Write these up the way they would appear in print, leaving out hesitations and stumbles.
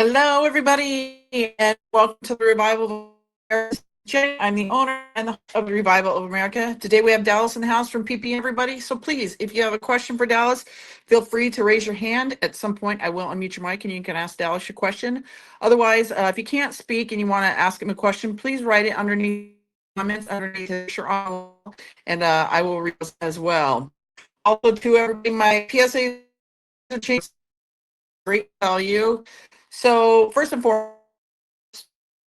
Hello, everybody, and welcome to the Revival of America. Jenny, I'm the owner and the host of the Revival of America. Today we have Dallas in the house from PPN, everybody. So please, if you have a question for Dallas, feel free to raise your hand. At some point, I will unmute your mic and you can ask Dallas your question. Otherwise, if you can't speak and you want to ask him a question, please write it underneath comments underneath the picture on the wall, and I will read those as well. Also, to everybody, my PSA great value. So first and foremost,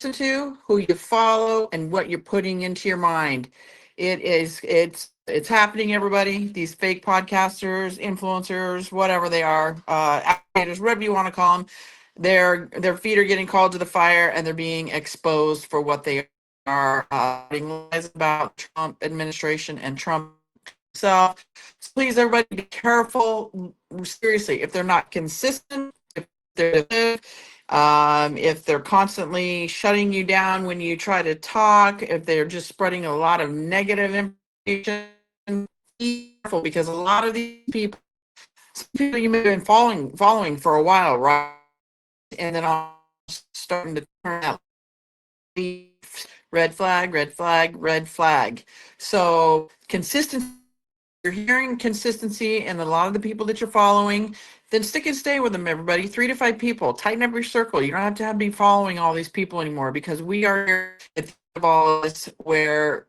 listen to who you follow and what you're putting into your mind. It's happening, everybody. These fake podcasters, influencers, whatever they are, aggregators, whatever you want to call them, their feet are getting called to the fire and they're being exposed for what they are, lies about Trump administration and Trump himself. So please, everybody, be careful. Seriously, if they're not consistent, if they're constantly shutting you down when you try to talk, if they're just spreading a lot of negative information, be careful, because a lot of these people, some people you may have been following for a while, right? And then all starting to turn out red flag, red flag, red flag. So consistency. You're hearing consistency in a lot of the people that you're following, then stick and stay with them, everybody. 3 to 5 people. Tighten up your circle. You don't have to be following all these people anymore, because we are here at the end of all this where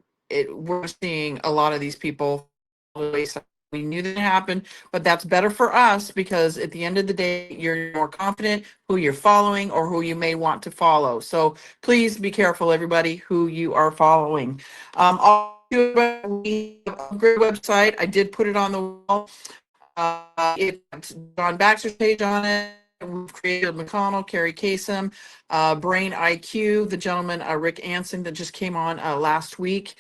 we're seeing a lot of these people. We knew that happened, but that's better for us, because at the end of the day, you're more confident who you're following or who you may want to follow. So please be careful, everybody, who you are following. We have a great website. I did put it on the wall. It's John Baxter's page on it. We've created McConnell, Carrie Kasem, Brain IQ, the gentleman Rick Anson that just came on last week.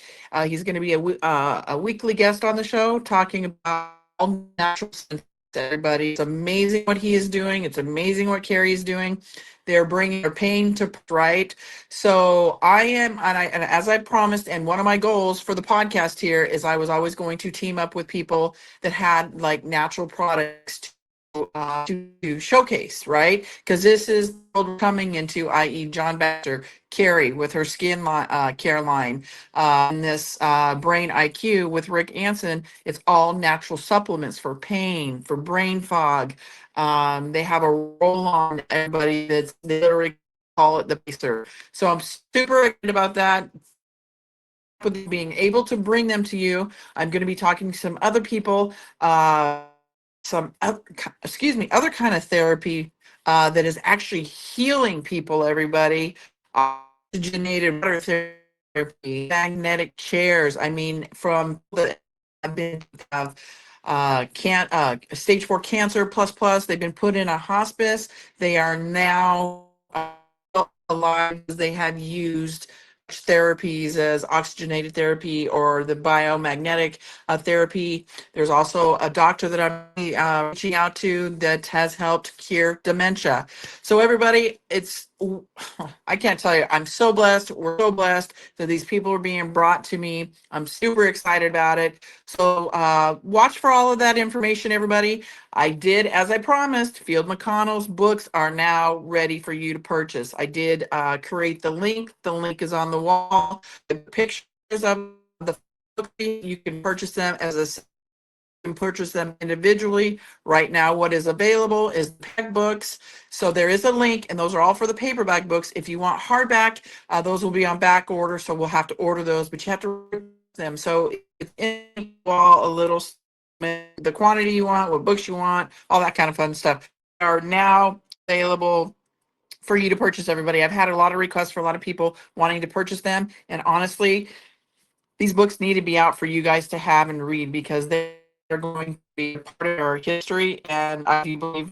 He's going to be a weekly guest on the show talking about all natural sense. Everybody, it's amazing what he is doing. It's amazing what Carrie is doing. They're bringing their pain to right. So I am, and as I promised, and one of my goals for the podcast here is I was always going to team up with people that had like natural products to showcase, right? Because this is the world we're coming into, i.e. John Baxter, Carrie with her skin care line, and this Brain IQ with Rick Anson. It's all natural supplements for pain, for brain fog. They have a roll-on, everybody, that's, they literally call it the pacer. So I'm super excited about that, with being able to bring them to you. I'm going to be talking to some other people, other kind of therapy that is actually healing people, everybody. Oxygenated water therapy, magnetic chairs. I mean, from the I've been stage 4 cancer plus. They've been put in a hospice. They are now alive. They have used therapies as oxygenated therapy or the biomagnetic therapy. There's also a doctor that I'm reaching out to that has helped cure dementia. So everybody, I can't tell you, I'm so blessed. We're so blessed that these people are being brought to me. I'm super excited about it. So watch for all of that information, everybody. I did, as I promised, Field McConnell's books are now ready for you to purchase. I did create the link. The link is on the wall. The pictures of the book, you can purchase them purchase them individually. Right now, what is available is paperback books. So there is a link, and those are all for the paperback books. If you want hardback, those will be on back order, so we'll have to order those, but you have to read them. So it's in the wall a little, the quantity you want, what books you want, all that kind of fun stuff are now available for you to purchase, everybody. I've had a lot of requests for a lot of people wanting to purchase them, and honestly, these books need to be out for you guys to have and read, because they're going to be a part of our history, and I do believe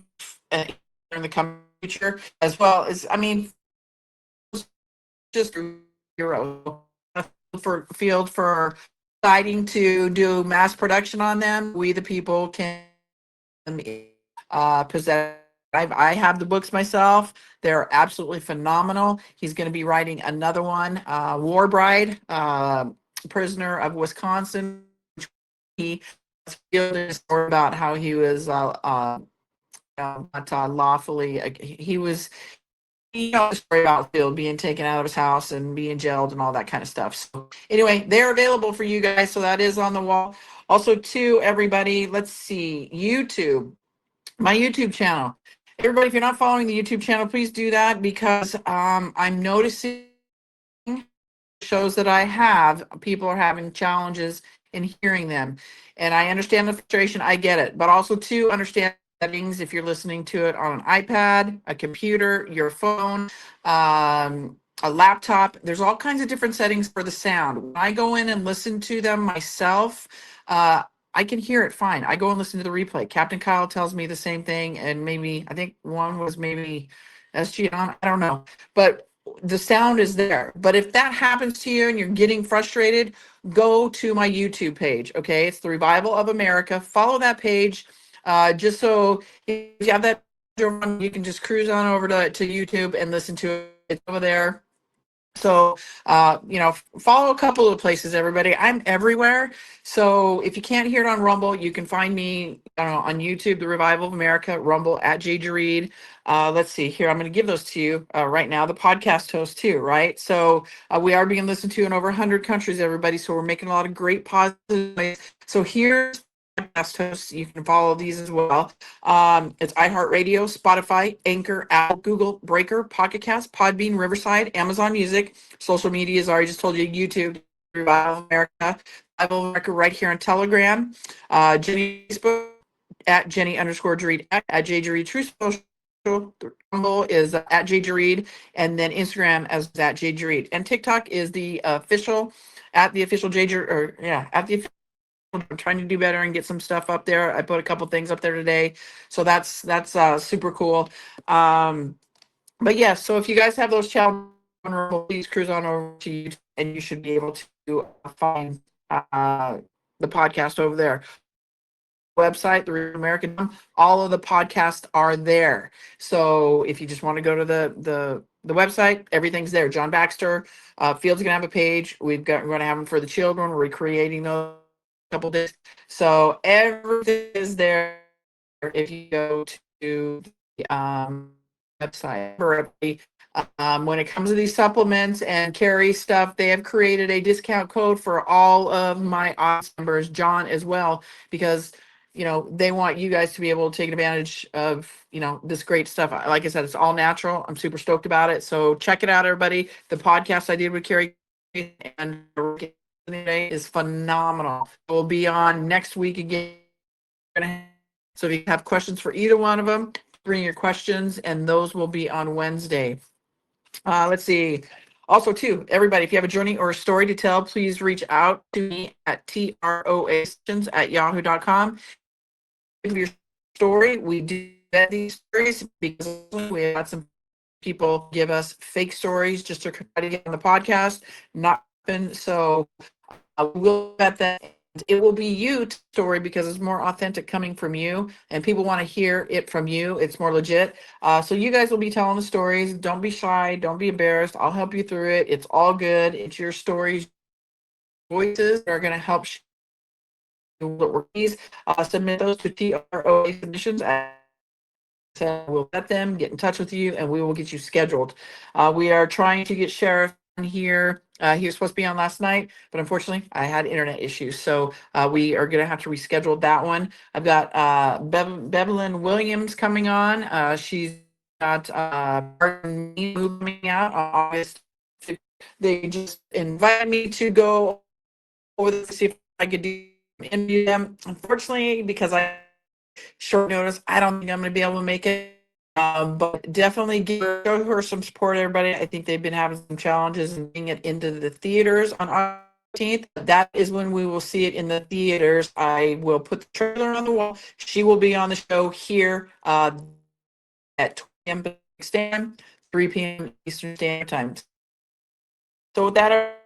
in the coming future, as well as, I mean, just hero for field for deciding to do mass production on them. We the people can possess. I have the books myself. They're absolutely phenomenal. He's going to be writing another one, War Bride, Prisoner of Wisconsin. He a story about how he was not lawfully. He was you know the story about Phil being taken out of his house and being jailed and all that kind of stuff. So anyway, they're available for you guys. So that is on the wall. Also, too, everybody, let's see, YouTube, my YouTube channel. Everybody, if you're not following the YouTube channel, please do that because I'm noticing shows that I have, people are having challenges in hearing them. And I understand the frustration, I get it, but also to understand settings if you're listening to it on an iPad, a computer, your phone, a laptop. There's all kinds of different settings for the sound. When I go in and listen to them myself, I can hear it fine. I go and listen to the replay. Captain Kyle tells me the same thing, and maybe I think one was maybe SG on. I don't know, but the sound is there. But if that happens to you and you're getting frustrated, go to my YouTube page. Okay, it's the Revival of America. Follow that page, just so if you have that, you can just cruise on over to YouTube and listen to it. It's over there. So, follow a couple of places, everybody. I'm everywhere. So if you can't hear it on Rumble, you can find me on YouTube, The Revival of America, Rumble at JERREAD. Let's see here. I'm going to give those to you right now. The podcast host too, right? So we are being listened to in over 100 countries, everybody. So we're making a lot of great positive. So here's podcast hosts. You can follow these as well. It's iHeartRadio, Spotify, Anchor, Apple, Google, Breaker, PocketCast, Podbean, Riverside, Amazon Music. Social media, as I already just told you, YouTube, Revival America, Revival America right here on Telegram. Jenny Facebook at Jenny_Jeread at JJeread True Social. Rumble is at JJeread, and then Instagram as at JJeread. And TikTok is the official at the official JJeread, or yeah, at the I'm trying to do better and get some stuff up there. I put a couple things up there today, so that's super cool. But yeah, so if you guys have those challenges, please cruise on over to YouTube, and you should be able to find the podcast over there. Website, the American, all of the podcasts are there. So if you just want to go to the website, everything's there. John Baxter, Field's gonna have a page. We're going to have them for the children. We're recreating those couple days. So everything is there if you go to the website. When it comes to these supplements and carry stuff, they have created a discount code for all of my audience members, John as well, because they want you guys to be able to take advantage of this great stuff. Like I said, it's all natural. I'm super stoked about it. So check it out, everybody. The podcast I did with Carrie and today is phenomenal. We'll be on next week again. So if you have questions for either one of them, bring your questions, and those will be on Wednesday. Let's see. Also, too, everybody, if you have a journey or a story to tell, please reach out to me at troations@yahoo.com. Your story, we do vet these stories because we had some people give us fake stories just to try to get on the podcast. Not been so. We'll vet that. It will be you story because it's more authentic coming from you, and people want to hear it from you. It's more legit. So you guys will be telling the stories. Don't be shy. Don't be embarrassed. I'll help you through it. It's all good. It's your stories. Voices are going to help. Please submit those to TROA submissions. We'll let them get in touch with you, and we will get you scheduled. We are trying to get Sheriff on here. He was supposed to be on last night, but unfortunately, I had internet issues, so we are going to have to reschedule that one. I've got Bevelyn Williams coming on. She's got moving out on August. They just invited me to go over to see if I could interview them. Unfortunately, because I short notice, I don't think I'm going to be able to make it. But definitely show her some support, everybody. I think they've been having some challenges in getting it into the theaters on August 15th. That is when we will see it in the theaters. I will put the trailer on the wall. She will be on the show here at 2 p.m. Standard, 3 p.m. Eastern Standard Time. So with that,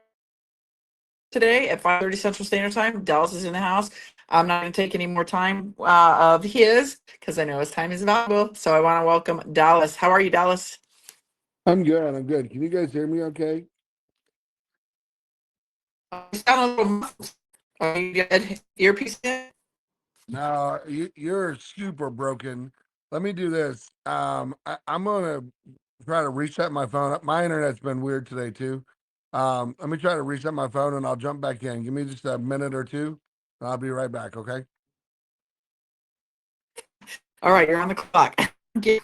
today at 5:30 Central Standard Time, Dallas is in the house. I'm not going to take any more time of his because I know his time is valuable. So I want to welcome Dallas. How are you, Dallas? I'm good. I'm good. Can you guys hear me okay? You sound a little muffled. Are you good? Earpiece in? No, you're super broken. Let me do this. I'm gonna try to reset my phone. My internet's been weird today too. Let me try to reset my phone and I'll jump back in. Give me just a minute or two. And I'll be right back. Okay. All right, you're on the clock. Get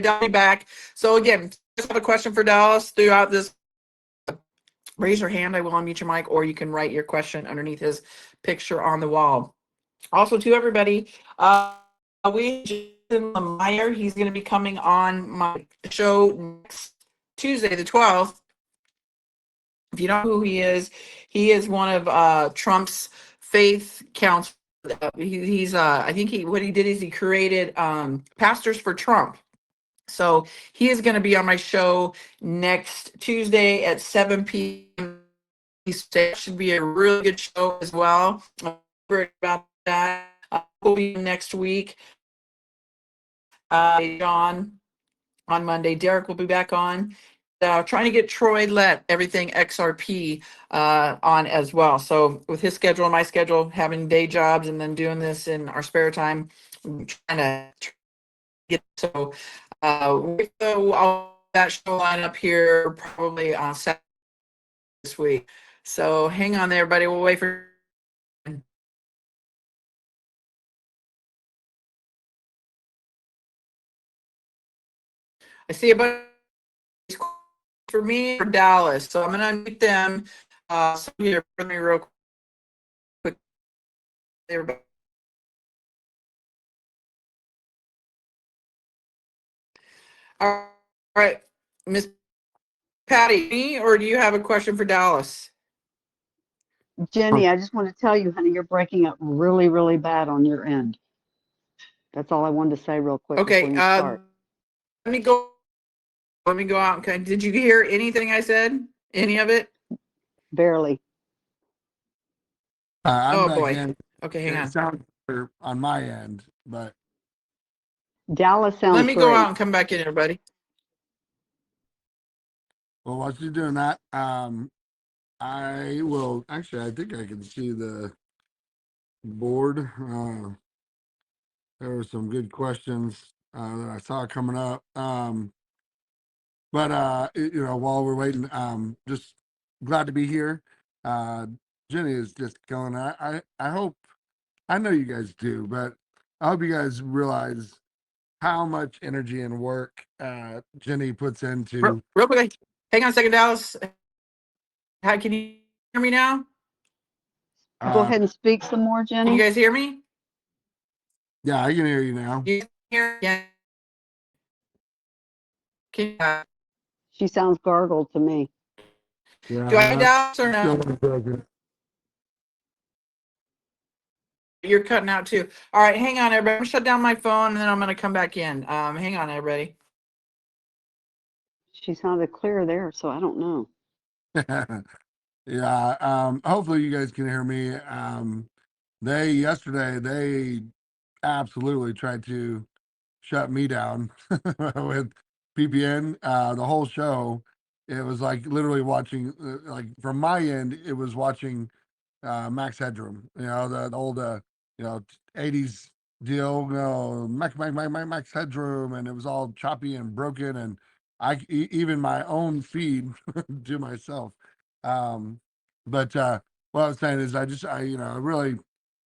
Dolly back. So again, just have a question for Dallas throughout this. Raise your hand. I will unmute your mic, or you can write your question underneath his picture on the wall. Also, to everybody, we Jason Lemire, he's going to be coming on my show next Tuesday, the 12th. If you know who he is one of Trump's faith counselors. He's I think what he did is he created Pastors for Trump. So he is going to be on my show next Tuesday at 7 p.m. It should be a really good show as well. I'm worried about that. We'll be next week. John on Monday. Derek will be back on. Trying to get Troy Let everything XRP on as well. So with his schedule and my schedule, having day jobs and then doing this in our spare time, I'm trying to get so. I'll that show line up here probably on Saturday this week. So hang on there, everybody. We'll wait for. I see a bunch for me or Dallas, so I'm gonna unmute them. So here for me real quick, everybody. All right, Miss Patty, me or do you have a question for Dallas? Jenny, I just want to tell you, honey, you're breaking up really, really bad on your end. That's all I wanted to say real quick before Okay, you start. let me go. Let me go out. Okay, did you hear anything I said? Any of it? Barely. I'm Oh back boy. in. Okay, hang It on. sounds better on my end, but Dallas sounds Let me go great. out and come back in, everybody. well, while you're doing that, I will actually. I think I can see the board. There were some good questions that I saw coming up. But while we're waiting, just glad to be here. Uh, Jenny is just going. I hope I know you guys do, but I hope you guys realize how much energy and work Jenny puts into. Real quick, hang on a second, Dallas. How can you hear me now? Go Uh, ahead and speak some more, Can you Jenny. guys hear me? yeah, I can hear you now. You hear? Yeah. Can She sounds gargled to me. do I Yeah, Dallas or still no? broken. You're cutting out too. All right, hang on, everybody. I'm gonna shut down my phone and then I'm gonna come back in. Hang on, everybody. She sounded clear there, so I don't know. Yeah. Hopefully you guys can hear me. Yesterday they absolutely tried to shut me down with PPN. The whole show, it was like literally watching, like from my end, it was watching Max Headroom. The old, 80s deal. Max Headroom, and it was all choppy and broken, and even my own feed to myself. Um, but what I was saying is, I really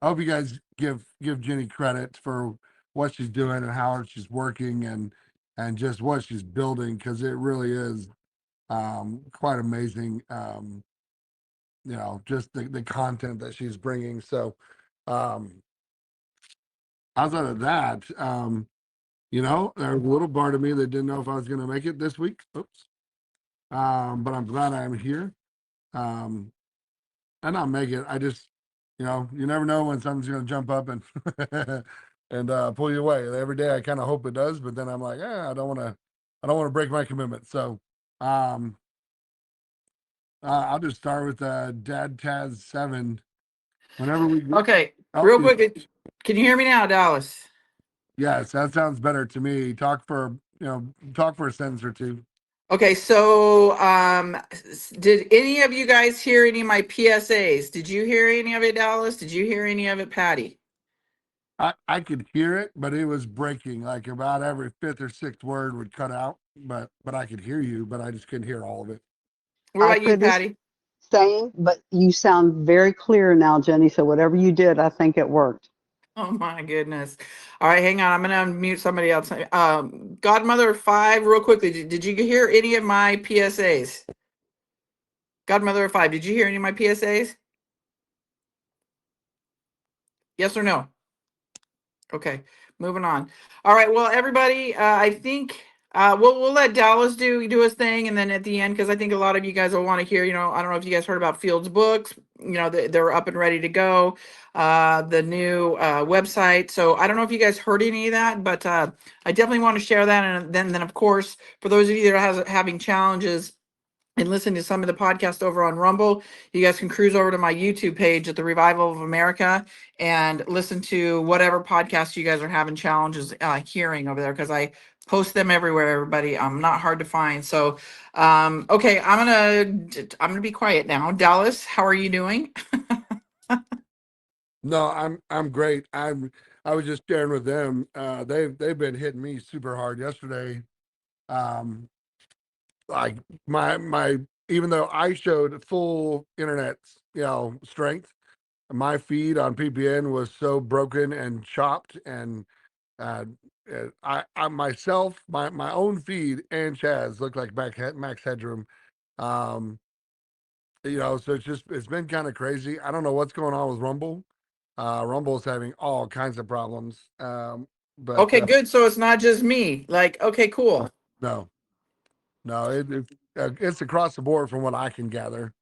I hope you guys give Jenny credit for what she's doing and how hard she's working and just what she's building, because it really is quite amazing. Just the content that she's bringing. So um outside of that, there's a little part of me that didn't know if I was going to make it this week. Oops. But I'm glad I'm here. um and not make it. I just, you never know when something's going to jump up and and pull you away. Every day I kind of hope it does, but then I'm like, I don't want to break my commitment. So um I'll just start with Dad Taz 7. Whenever we get, Okay, oh, real quick. Can you hear me now, Dallas? yes, that sounds better to me. Talk for a sentence or two. Okay, so did any of you guys hear any of my PSAs? Did you hear any of it, Dallas? Did you hear any of it, Patty? I could hear it, but it was breaking. Like about every fifth or sixth word would cut out. But I could hear you, but I just couldn't hear all of it. What I about you, could this Patty? same, but you sound very clear now, Jenny. So whatever you did, I think it worked. Oh my goodness. All right, hang on. I'm gonna unmute somebody else. Godmother 5, real quickly. Did you hear any of my PSAs? Godmother 5, did you hear any of my PSAs? Yes or no? Okay, moving on. All right, well, everybody, I think we'll let Dallas do his thing, and then at the end, because I think a lot of you guys will want to hear. I don't know if you guys heard about Field's books. They're up and ready to go. The new website. So I don't know if you guys heard any of that, but I definitely want to share that. And then of course, for those of you that are having challenges and listen to some of the podcasts over on Rumble, you guys can cruise over to my YouTube page at the Revival of America and listen to whatever podcast you guys are having challenges hearing over there, because I post them everywhere. Everybody, I'm not hard to find. So, okay, I'm gonna be quiet now. Dallas, how are you doing? No, I'm great. I was just sharing with them. They've been hitting me super hard yesterday. Um, like my even though I showed full internet, strength, my feed on PPN was so broken and chopped, and uh, I myself, my own feed and Chaz looked like max headroom. Um, so it's been kind of crazy. I don't know what's going on with Rumble. Rumble's having all kinds of problems. But Okay, good. So it's not just me. Like, okay, cool. no, no, it's across the board from what I can gather.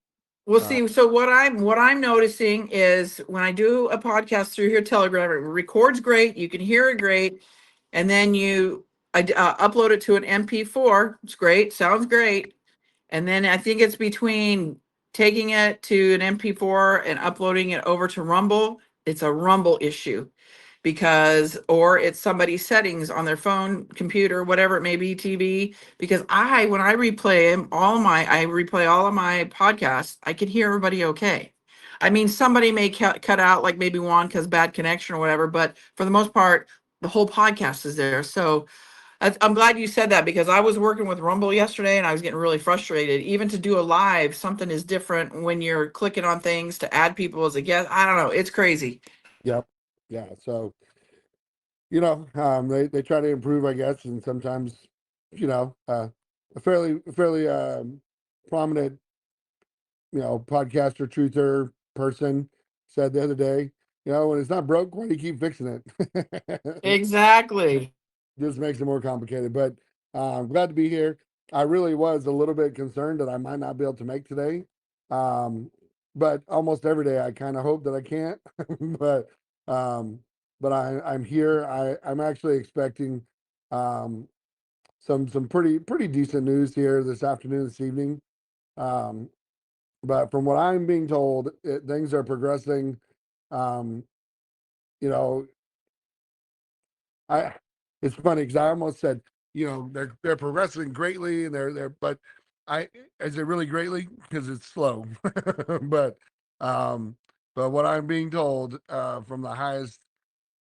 We'll Uh, see. So what I'm noticing is when I do a podcast through here, Telegram, it records great. You can hear it great, and then I upload it to an MP4. It's great. Sounds great. And then I think it's between taking it to an MP4 and uploading it over to Rumble. It's a Rumble issue or it's somebody's settings on their phone, computer, whatever it may be, TV. Because when I replay I replay all of my podcasts, I can hear everybody okay. I mean, somebody may cut out like maybe one because bad connection or whatever, but for the most part, the whole podcast is there. So I'm glad you said that, because I was working with Rumble yesterday and I was getting really frustrated. Even to do a live, something is different when you're clicking on things to add people as a guest. I don't know. It's crazy. yep, yeah. So they try to improve, I guess, and sometimes a fairly prominent podcaster truther person said the other day, when it's not broke, why do you keep fixing it? Exactly. Just makes it more complicated. But I'm glad to be here. I really was a little bit concerned that I might not be able to make today. Um, but almost every day I kind of hope that I can't. but um, I'm here. I'm actually expecting um, some pretty decent news here this afternoon, this evening. Um, but from what I'm being told, things are progressing. Um, you know, I it's funny because I almost said, they're progressing greatly, and but I is it really greatly, because it's slow. but um but what I'm being told from the highest,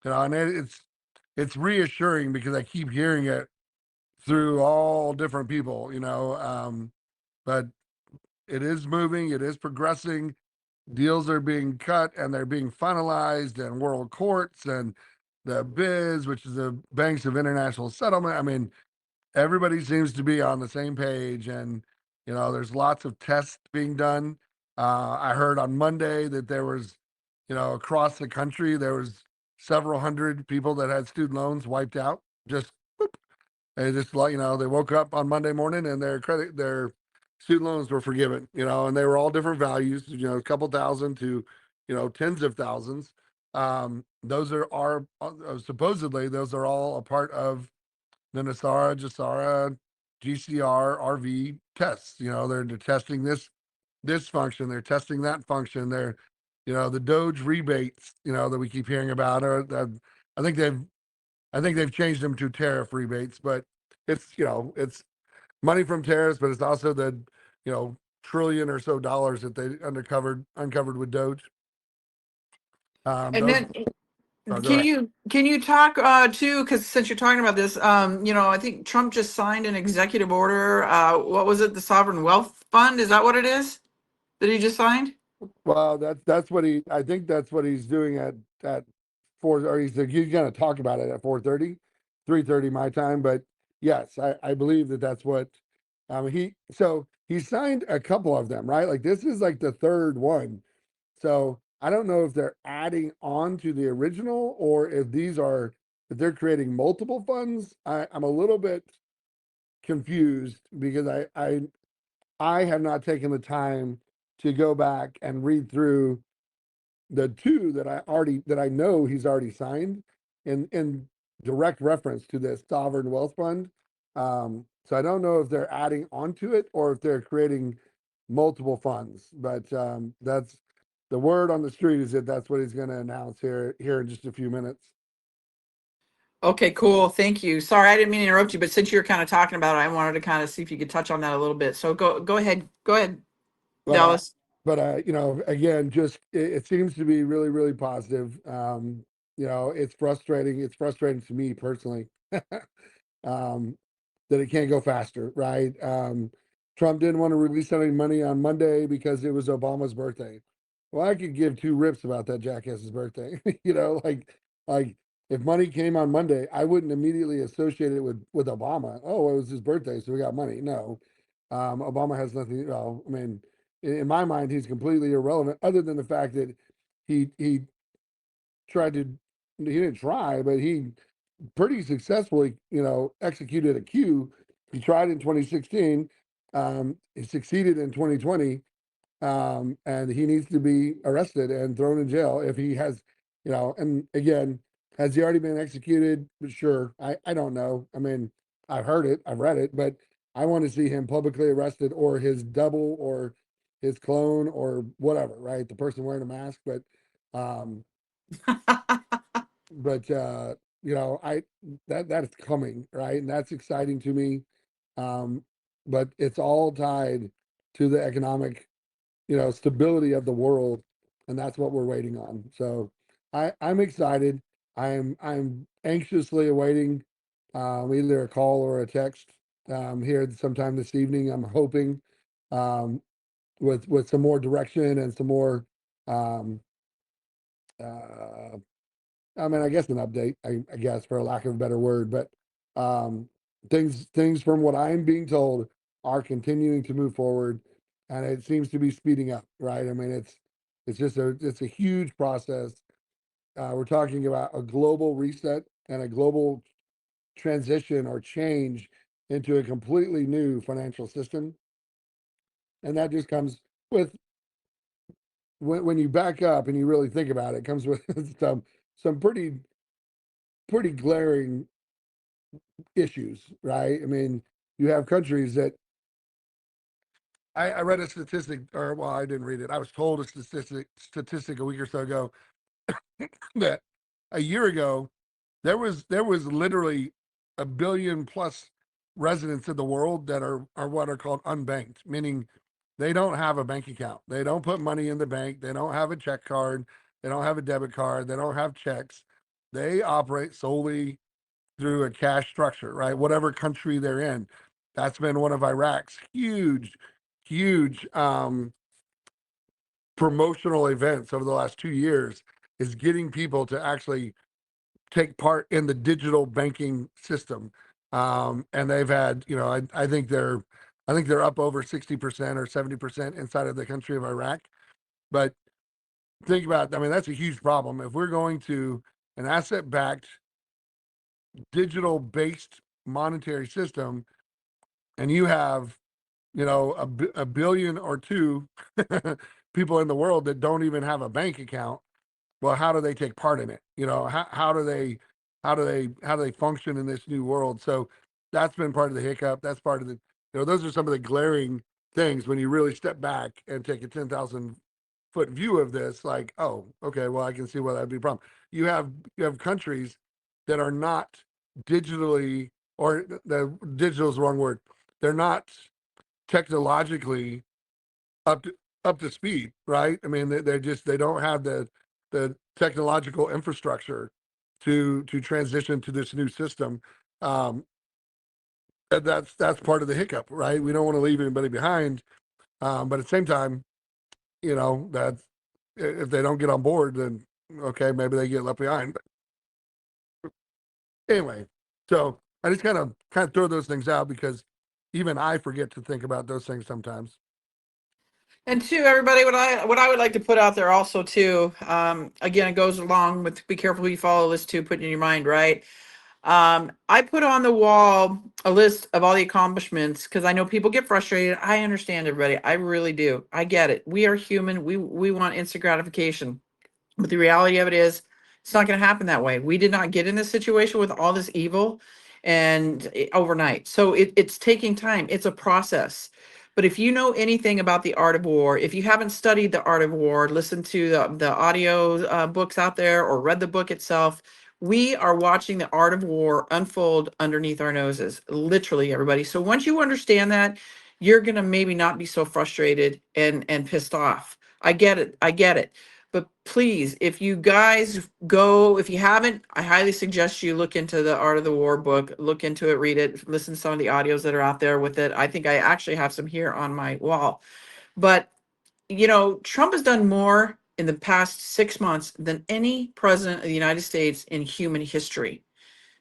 and it's reassuring because I keep hearing it through all different people, but it is moving, it is progressing. Deals are being cut and they're being finalized, and world courts and the BIS, which is the Banks of International Settlement. I mean, everybody seems to be on the same page, and there's lots of tests being done. I heard on Monday that there was, across the country, there was several hundred people that had student loans wiped out. Just they just they woke up on Monday morning and their student loans were forgiven, and they were all different values, a couple thousand to, tens of thousands. Those are supposedly those are all a part of the NASARA, JASARA, GCR, RV tests. They're testing this function, they're testing that function. They're, the Doge rebates, that we keep hearing about. I think they've I think they've changed them to tariff rebates, but it's money from tariffs, but it's also the trillion or so dollars that they uncovered with Doge. And Those then Oh, go Can ahead. you talk too? Because since you're talking about this, I think Trump just signed an executive order. What was it? The Sovereign Wealth Fund? Is that what it is that he just signed? Well, that's what I think that's what he's doing at four, or he's going to talk about it at 4:30, 3:30 my time. But yes, I believe that's what he signed a couple of them, right? Like this is like the third one. So I don't know if they're adding on to the original or if they're creating multiple funds. I'm a little bit confused because I have not taken the time to go back and read through the two that I know he's already signed in direct reference to this sovereign wealth fund. So I don't know if they're adding onto it or if they're creating multiple funds, but that's the word on the street is that that's what he's going to announce here in just a few minutes. Okay, cool. Thank you. Sorry, I didn't mean to interrupt you, but since you're kind of talking about it, I wanted to kind of see if you could touch on that a little bit. So go ahead. Go ahead, But Dallas. again, just it seems to be really, really positive. It's frustrating. It's frustrating to me personally. um, that it can't go faster, right? Trump didn't want to release any money on Monday because it was Obama's birthday. Well, I could give two rips about that jackass's birthday. Like if money came on Monday, I wouldn't immediately associate it with Obama. Oh, it was his birthday, so we got money. No, Obama has nothing. Well, I mean, in my mind, he's completely irrelevant, other than the fact that he tried to. He didn't try, but he pretty successfully, executed a coup. He tried in 2016. He succeeded in 2020. And he needs to be arrested and thrown in jail if he has, and again, has he already been executed? Sure. I don't know. I mean, I've heard it, I've read it, but I want to see him publicly arrested or his double or his clone or whatever, right? The person wearing a mask. Um, I that's coming, right? And that's exciting to me. Um, but it's all tied to the economic, stability of the world, and that's what we're waiting on. So I'm excited. I'm anxiously awaiting either a call or a text here sometime this evening. I'm hoping um, with some more direction and some more um, uh, I mean, I guess an update, I guess, for a lack of a better word, but um, things from what I'm being told are continuing to move forward, and it seems to be speeding up. Right? I mean, it's a huge process. We're talking about a global reset and a global transition or change into a completely new financial system, and that just comes with when you back up and you really think about it, it comes with some pretty glaring issues, right? I mean, you have countries that I read a statistic, or well, I didn't read it. I was told a statistic a week or so ago that a year ago there was literally a billion plus residents in the world that are what are called unbanked, meaning they don't have a bank account, they don't put money in the bank, they don't have a check card, they don't have a debit card, they don't have checks, they operate solely through a cash structure, right? Whatever country they're in. That's been one of Iraq's huge promotional events over the last 2 years is getting people to actually take part in the digital banking system. And they've had, I think they're up over 60% or 70% inside of the country of Iraq. But think about, I mean, that's a huge problem. If we're going to an asset backed digital based monetary system and you have a billion or two people in the world that don't even have a bank account, well, how do they take part in it? How do they function in this new world? So that's been part of the hiccup. That's part of the, those are some of the glaring things when you really step back and take a 10,000-foot view of this, like, oh, okay, well, I can see why that'd be a problem. You have countries that are not digitally, or the digital is the wrong word. They're not technologically up to speed, right? I mean, they don't have the technological infrastructure to transition to this new system. And that's part of the hiccup, right? We don't want to leave anybody behind, but at the same time, that if they don't get on board, then okay, maybe they get left behind. But anyway, so I just kind of throw those things out because even I forget to think about those things sometimes. And two, everybody, what I would like to put out there also too, again, it goes along with be careful who you follow list too, put in your mind, right? I put on the wall a list of all the accomplishments because I know people get frustrated. I understand everybody. I really do. I get it. We are human. We want instant gratification. But the reality of it is, it's not going to happen that way. We did not get in this situation with all this evil and overnight. So it's taking time. It's a process. But if you know anything about the art of war, if you haven't studied the art of war, listened to the audio books out there or read the book itself, we are watching the art of war unfold underneath our noses, literally, everybody. So once you understand that, you're going to maybe not be so frustrated and pissed off. I get it. I get it. But please, if you guys go, if you haven't, I highly suggest you look into the Art of the War book, look into it, read it, listen to some of the audios that are out there with it. I think I actually have some here on my wall. But, Trump has done more in the past 6 months than any president of the United States in human history.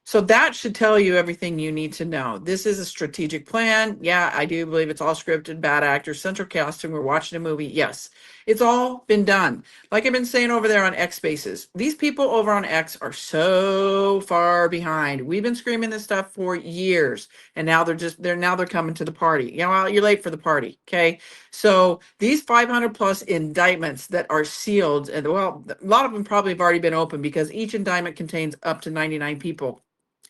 So that should tell you everything you need to know. This is a strategic plan. Yeah, I do believe it's all scripted, bad actors, central casting. We're watching a movie. Yes, it's all been done. Like I've been saying over there on X Spaces, these people over on X are so far behind. We've been screaming this stuff for years, and now they're coming to the party. Well, you're late for the party. Okay, so these 500 plus indictments that are sealed, and well, a lot of them probably have already been opened because each indictment contains up to 99 people.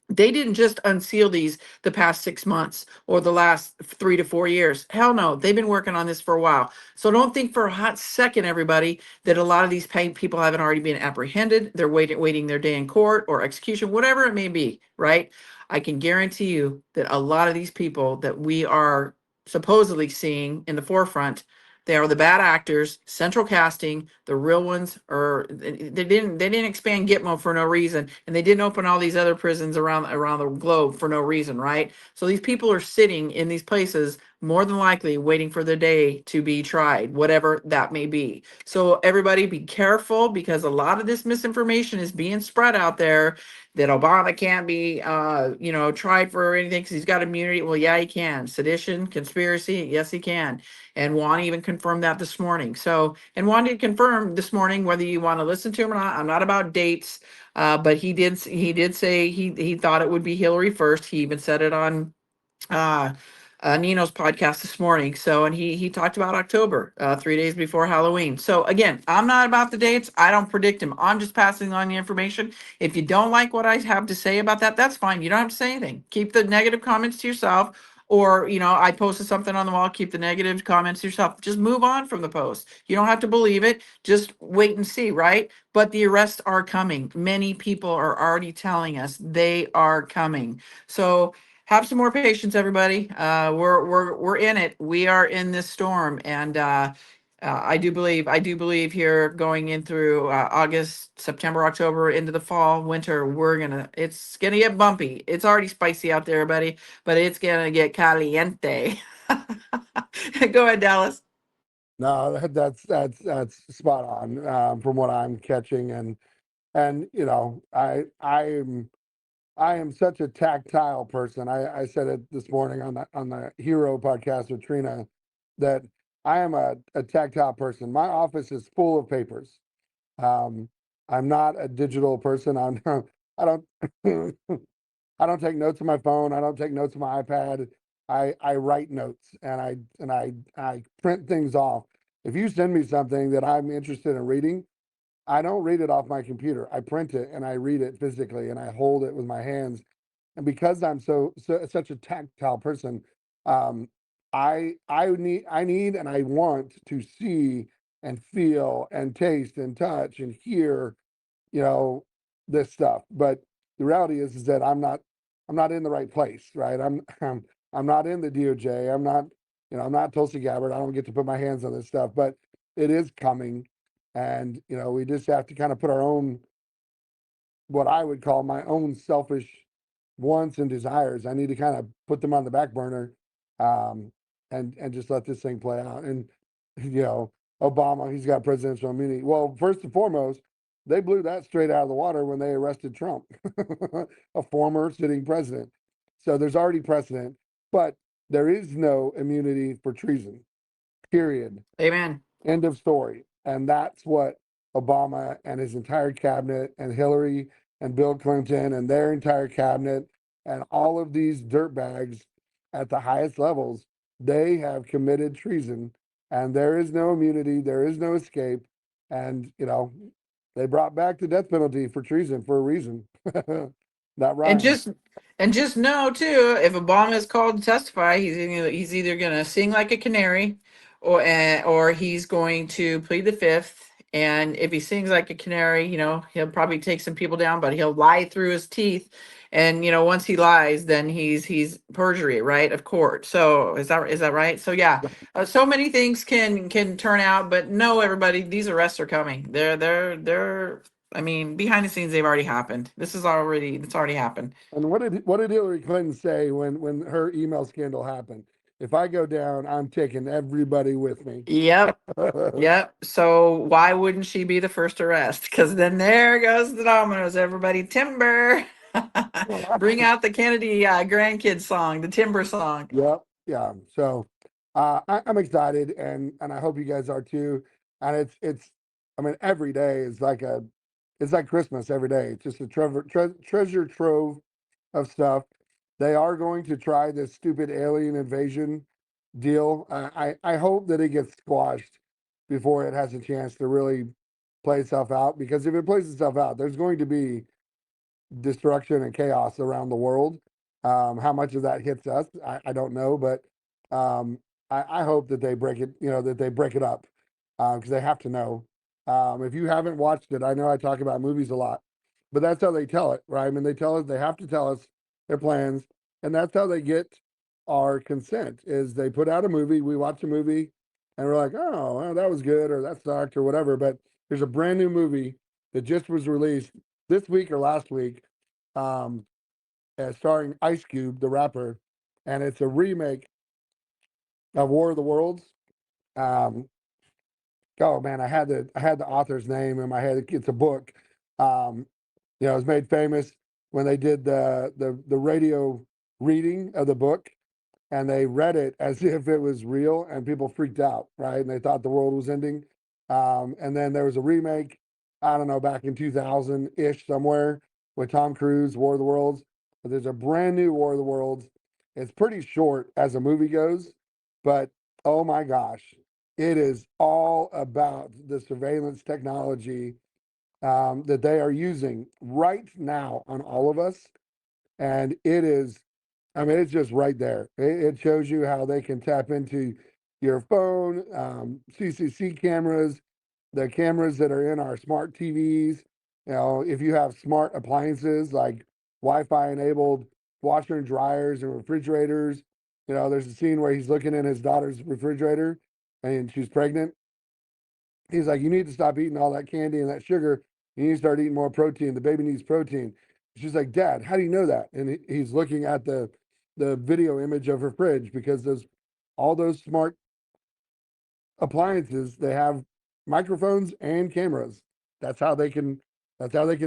They didn't just unseal these the past 6 months or the last 3 to 4 years. Hell no, they've been working on this for a while. So don't think for a hot second, everybody, that a lot of these people haven't already been apprehended. They're waiting their day in court or execution, whatever it may be, right? I can guarantee you that a lot of these people that we are supposedly seeing in the forefront, they are the bad actors, central casting. The real ones are they didn't expand Gitmo for no reason, and they didn't open all these other prisons around the globe for no reason, right? So these people are sitting in these places more than likely waiting for their day to be tried, whatever that may be. So everybody be careful because a lot of this misinformation is being spread out there that Obama can't be tried for anything because he's got immunity. Well, yeah, he can. Sedition, conspiracy, yes, he can. And Juan even confirmed that this morning. So, and Juan did confirm this morning whether you want to listen to him or not. I'm not about dates, but he did say he thought it would be Hillary first. He even said it on uh, Nino's podcast this morning. So, and he talked about October, 3 days before Halloween. So again, I'm not about the dates. I don't predict them. I'm just passing on the information. If you don't like what I have to say about that, that's fine. You don't have to say anything. Keep the negative comments to yourself. Or, I posted something on the wall, keep the negative comments to yourself. Just move on from the post. You don't have to believe it. Just wait and see, right? But the arrests are coming. Many people are already telling us they are coming. So have some more patience, everybody. We're in it. We are in this storm, and I do believe here going in through August, September, October, into the fall, winter, it's gonna get bumpy. It's already spicy out there, buddy, but it's gonna get caliente. Go ahead, Dallas. No, that's spot on, from what I'm catching, and I am such a tactile person. I said it this morning on the Hero podcast with Trina that I am a tactile person. My office is full of papers. Um, I'm not a digital person. I don't I don't take notes on my phone. I don't take notes on my iPad. I write notes and I print things off. If you send me something that I'm interested in reading, I don't read it off my computer. I print it and I read it physically and I hold it with my hands. And because I'm such a tactile person, um, I need and I want to see and feel and taste and touch and hear, you know, this stuff. But the reality is that I'm not in the right place, right? I'm not in the DOJ. I'm not Tulsi Gabbard. I don't get to put my hands on this stuff, but it is coming. And, you know, we just have to kind of put our own, what I would call my own selfish wants and desires. I need to kind of put them on the back burner, um, and just let this thing play out. And, you know, Obama, he's got presidential immunity. Well, first and foremost, they blew that straight out of the water when they arrested Trump, a former sitting president. So there's already precedent, but there is no immunity for treason, period. Amen. End of story. And that's what Obama and his entire cabinet, and Hillary and Bill Clinton and their entire cabinet, and all of these dirtbags at the highest levels, they have committed treason, and there is no immunity, there is no escape. And, you know, they brought back the death penalty for treason for a reason. That And rhymes. just know too, if Obama is called to testify, he's either gonna sing like a canary, or he's going to plead the fifth. And if he sings like a canary, he'll probably take some people down, but he'll lie through his teeth. And once he lies, then he's perjury, right, of court. So is that right? So yeah, so many things can turn out, but no, everybody, these arrests are coming. They're I mean, behind the scenes, they've already happened. It's already happened. And what did Hillary Clinton say when her email scandal happened? If I go down, I'm taking everybody with me. Yep. Yep. So why wouldn't she be the first arrest? Because then there goes the dominoes. Everybody, timber. Bring out the Kennedy grandkids song, the timber song. Yep. Yeah. So I'm excited, and I hope you guys are too. And it's I mean, every day is like it's like Christmas every day. It's just a treasure trove of stuff. They are going to try this stupid alien invasion deal. I hope that it gets squashed before it has a chance to really play itself out. Because if it plays itself out, there's going to be destruction and chaos around the world. How much of that hits us, I don't know, but I hope that they break it, that they break it up, because they have to know. If you haven't watched it, I know I talk about movies a lot, but that's how they tell it, right? I mean, they have to tell us their plans, and that's how they get our consent. Is they put out a movie, we watch a movie, and we're like, oh, well, that was good, or that sucked, or whatever. But there's a brand new movie that just was released this week or last week, um, starring Ice Cube, the rapper, and it's a remake of War of the Worlds. Um, oh man, I had the author's name in my head. It's a book. It was made famous when they did the radio reading of the book, and they read it as if it was real, and people freaked out, right? And they thought the world was ending. And then there was a remake, I don't know, back in 2000-ish somewhere, with Tom Cruise, War of the Worlds. But there's a brand new War of the Worlds. It's pretty short as a movie goes, but oh my gosh, it is all about the surveillance technology that they are using right now on all of us. And it is, I mean, it's just right there. It shows you how they can tap into your phone, CCC cameras, the cameras that are in our smart TVs. If you have smart appliances like Wi-Fi enabled washer and dryers and refrigerators, there's a scene where he's looking in his daughter's refrigerator and she's pregnant. He's like, you need to stop eating all that candy and that sugar. You need to start eating more protein. The baby needs protein. She's like, Dad, how do you know that? And he's looking at the video image of her fridge, because all those smart appliances, they have microphones and cameras. That's how they can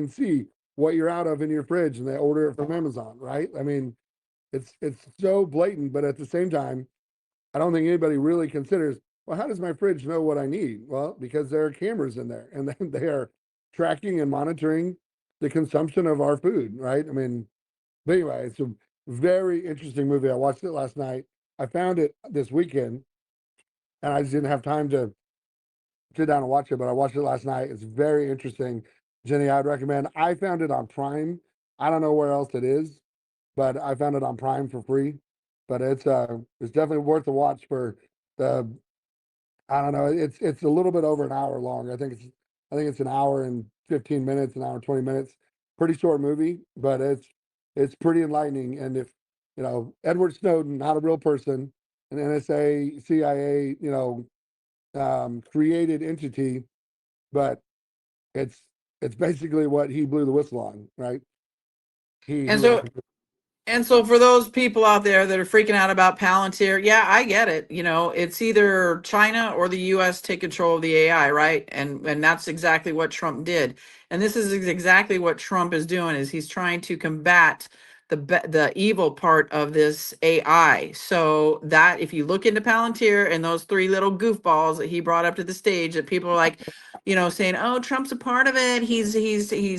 see what you're out of in your fridge, and they order it from Amazon, right? I mean, it's so blatant, but at the same time, I don't think anybody really considers, well, how does my fridge know what I need? Well, because there are cameras in there, and then they are tracking and monitoring the consumption of our food, right? I mean, but anyway, it's a very interesting movie. I watched it last night. I found it this weekend, and I just didn't have time to sit down and watch it, but I watched it last night. It's very interesting. Jenny, I'd recommend. I found it on Prime. I don't know where else it is, but I found it on Prime for free. But it's definitely worth a watch for the, I don't know, it's a little bit over an hour long. I think it's an hour and 15 minutes, an hour and 20 minutes. Pretty short movie, but it's pretty enlightening. And if Edward Snowden, not a real person, an NSA, CIA, created entity but it's basically what he blew the whistle on, right? He And went. so And so for those people out there that are freaking out about Palantir, yeah, I get it. You know, it's either China or the US take control of the AI, right? And that's exactly what Trump did. And this is exactly what Trump is doing is he's trying to combat the evil part of this AI. So that if you look into Palantir and those three little goofballs that he brought up to the stage that people are like, you know, saying, "Oh, Trump's a part of it. He's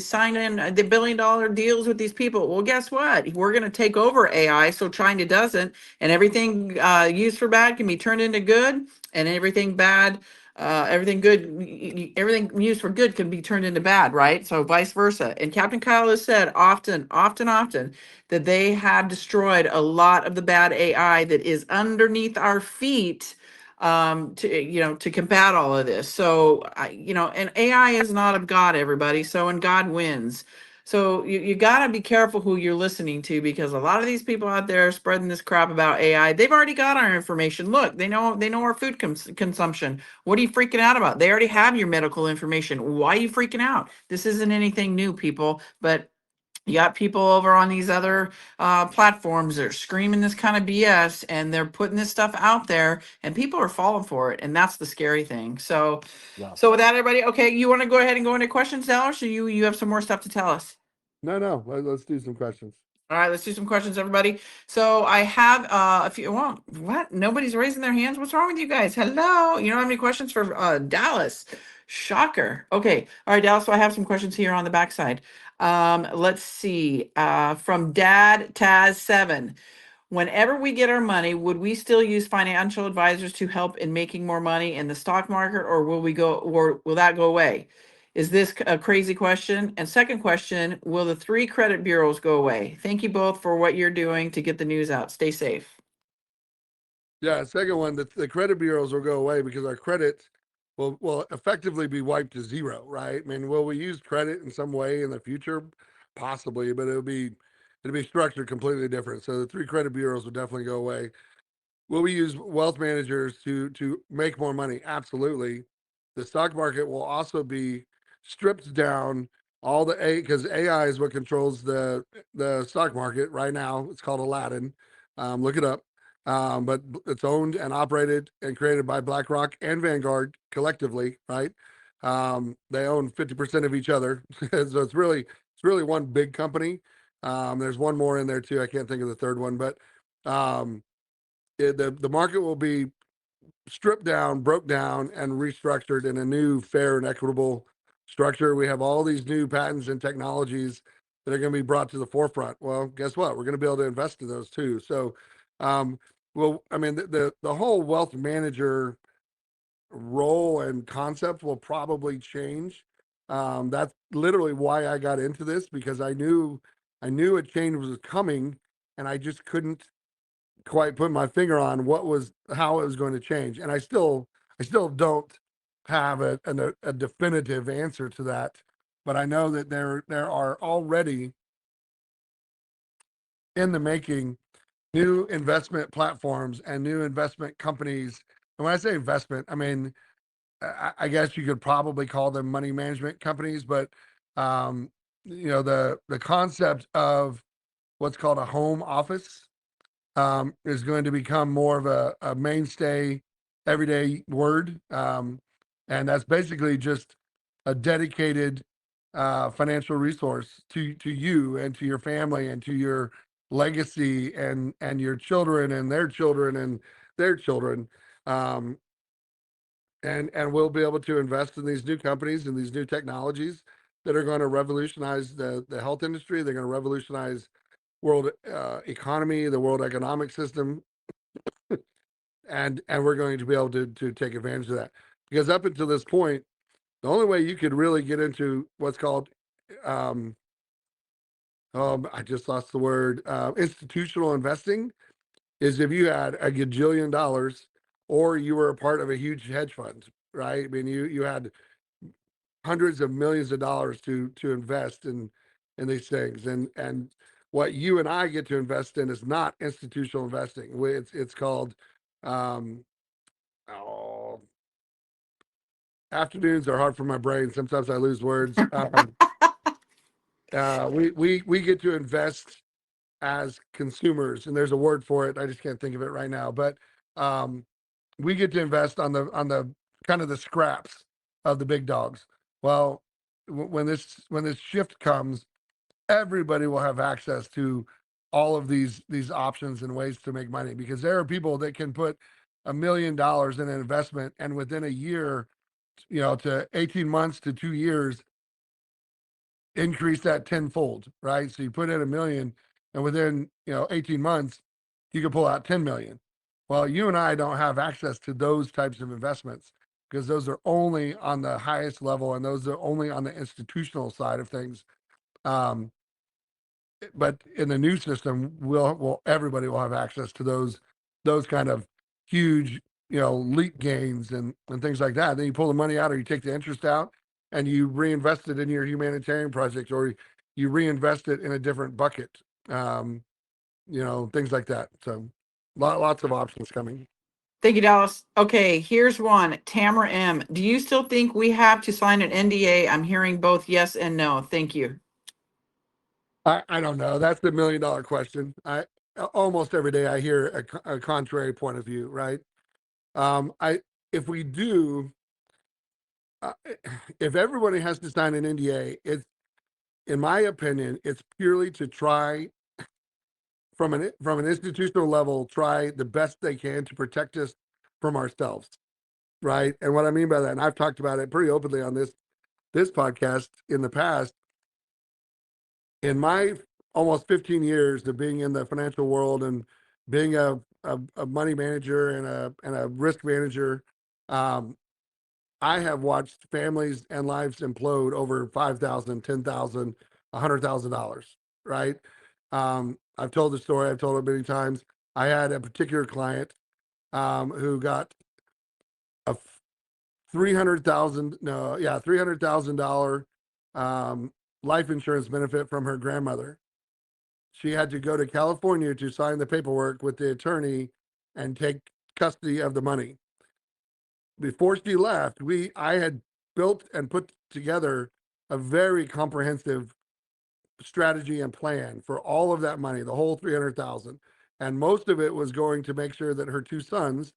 signed in the $1 billion deals with these people." Well, guess what? We're going to take over AI, so China doesn't, and everything used for bad can be turned into good, and everything bad, everything good, everything used for good can be turned into bad, right? So vice versa. And Captain Kyle has said often that they have destroyed a lot of the bad AI that is underneath our feet to combat all of this. So and AI is not of God, everybody. So and God wins. So you got to be careful who you're listening to, because a lot of these people out there spreading this crap about AI, they've already got our information. Look, they know our food consumption. What are you freaking out about? They already have your medical information. Why are you freaking out? This isn't anything new, people. But you got people over on these other platforms that are screaming this kind of BS, and they're putting this stuff out there, and people are falling for it, and that's the scary thing. So, Yeah. so with that, everybody, okay, you want to go ahead and go into questions now, or should you have some more stuff to tell us? No, let's do some questions. All right, let's do some questions, everybody. So I have a few. Well, what? Nobody's raising their hands. What's wrong with you guys? Hello. You don't have any questions for Dallas? Shocker. Okay. All right, Dallas. So I have some questions here on the backside. Let's see. From Dad Taz 7. Whenever we get our money, would we still use financial advisors to help in making more money in the stock market, or will that go away? Is this a crazy question? And second question, will the 3 credit bureaus go away? Thank you both for what you're doing to get the news out. Stay safe. Yeah, second one, the credit bureaus will go away because our credit will effectively be wiped to zero, right? I mean, will we use credit in some way in the future? Possibly, but it'll be structured completely different. So the 3 credit bureaus will definitely go away. Will we use wealth managers to make more money? Absolutely. The stock market will also be stripped down. All the because AI is what controls the stock market right now. It's called Aladdin. Look it up. But it's owned and operated and created by BlackRock and Vanguard collectively, right? They own 50% of each other, so it's really one big company. There's one more in there too. I can't think of the third one, but the market will be stripped down, broke down, and restructured in a new, fair, and equitable structure. We have all these new patents and technologies that are going to be brought to the forefront. Well, guess what? We're going to be able to invest in those too. So, well, I mean, the whole wealth manager role and concept will probably change. That's literally why I got into this, because I knew a change was coming, and I just couldn't quite put my finger on how it was going to change, and I still don't have a definitive answer to that, but I know that there are already in the making new investment platforms and new investment companies. And when I say investment, I mean I guess you could probably call them money management companies, but the concept of what's called a home office is going to become more of a mainstay, everyday word. And that's basically just a dedicated financial resource to you and to your family and to your legacy and your children and their children and their children. Um, and we'll be able to invest in these new companies and these new technologies that are going to revolutionize the health industry. They're going to revolutionize world economy, the world economic system, and we're going to be able to take advantage of that. Because up until this point, the only way you could really get into what's called I just lost the word, institutional investing, is if you had a gajillion dollars or you were a part of a huge hedge fund, right? I mean, you had hundreds of millions of dollars to invest in these things, and what you and I get to invest in is not institutional investing. It's called um, oh, afternoons are hard for my brain. Sometimes I lose words. We get to invest as consumers, and there's a word for it. I just can't think of it right now. But we get to invest on the kind of the scraps of the big dogs. Well, when this shift comes, everybody will have access to all of these options and ways to make money, because there are people that can put $1 million in an investment, and within a year, to 18 months to 2 years, increase that tenfold, right? So you put in $1 million, and within 18 months, you can pull out 10 million. Well, you and I don't have access to those types of investments, because those are only on the highest level, and those are only on the institutional side of things. But in the new system, everybody will have access to those kind of huge, leap gains and things like that. Then you pull the money out, or you take the interest out, and you reinvest it in your humanitarian project, or you reinvest it in a different bucket. Things like that. So lots of options coming. Thank you, Dallas. Okay, here's one. Tamara M. Do you still think we have to sign an NDA? I'm hearing both yes and no. Thank you. I don't know. That's the $1 million question. Almost every day I hear a contrary point of view, right? If we do, if everybody has to sign an NDA, in my opinion, it's purely to try from an institutional level, try the best they can to protect us from ourselves, right? And what I mean by that, and I've talked about it pretty openly on this podcast in the past. In my almost 15 years of being in the financial world and being a money manager and a risk manager, I have watched families and lives implode over $5,000, $10,000, $100,000, right? I've told the story. I've told it many times. I had a particular client who got a $300,000 life insurance benefit from her grandmother. She had to go to California to sign the paperwork with the attorney and take custody of the money. Before she left, I had built and put together a very comprehensive strategy and plan for all of that money, the whole 300,000. And most of it was going to make sure that her two sons,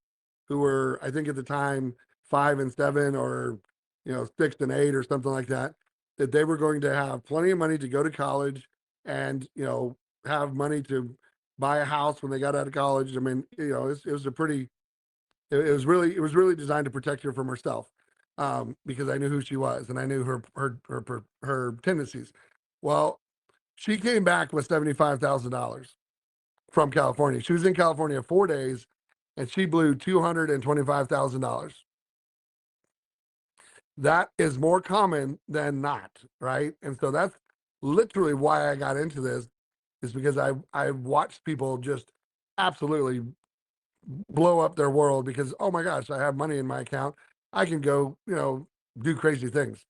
who were, I think at the time, 5 and 7, or 6 and 8 or something like that, that they were going to have plenty of money to go to college, and have money to buy a house when they got out of college. I mean, it was really designed to protect her from herself, because I knew who she was and I knew her tendencies. Well, she came back with $75,000 from California. She was in California 4 days, and she blew $225,000. That is more common than not, right? And so that's literally why I got into this, is because I've watched people just absolutely blow up their world because, oh my gosh, I have money in my account. I can go, do crazy things.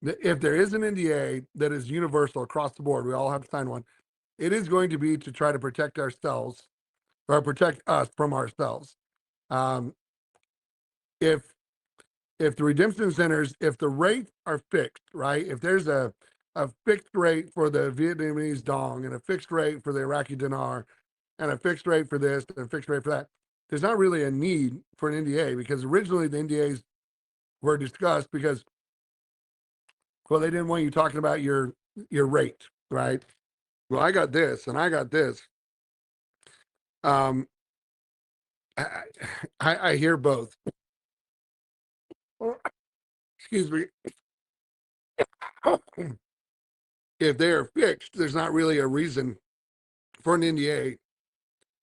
If there is an NDA that is universal across the board, we all have to sign one. It is going to be to try to protect ourselves, or protect us from ourselves. If the redemption centers, if the rates are fixed, right? If there's a fixed rate for the Vietnamese dong, and a fixed rate for the Iraqi dinar, and a fixed rate for this and a fixed rate for that, there's not really a need for an NDA, because originally the NDAs were discussed because, well, they didn't want you talking about your rate, right? Well, I got this and I got this. I hear both. Excuse me. If they are fixed, there's not really a reason for an NDA.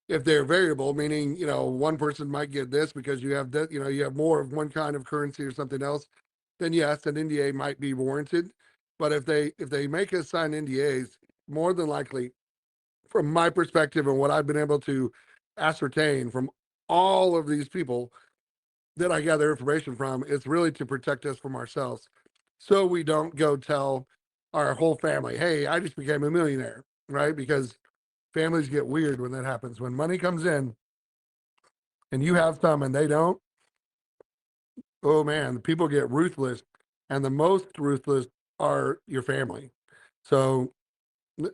If they're variable, meaning, one person might get this because you have that, you have more of one kind of currency or something else, then yes, an NDA might be warranted. But if they make us sign NDAs, more than likely, from my perspective and what I've been able to ascertain from all of these people that I gather information from, it's really to protect us from ourselves, so we don't go tell our whole family, hey, I just became a millionaire, right? Because families get weird when that happens. When money comes in and you have some and they don't, oh man, people get ruthless, and the most ruthless are your family. So,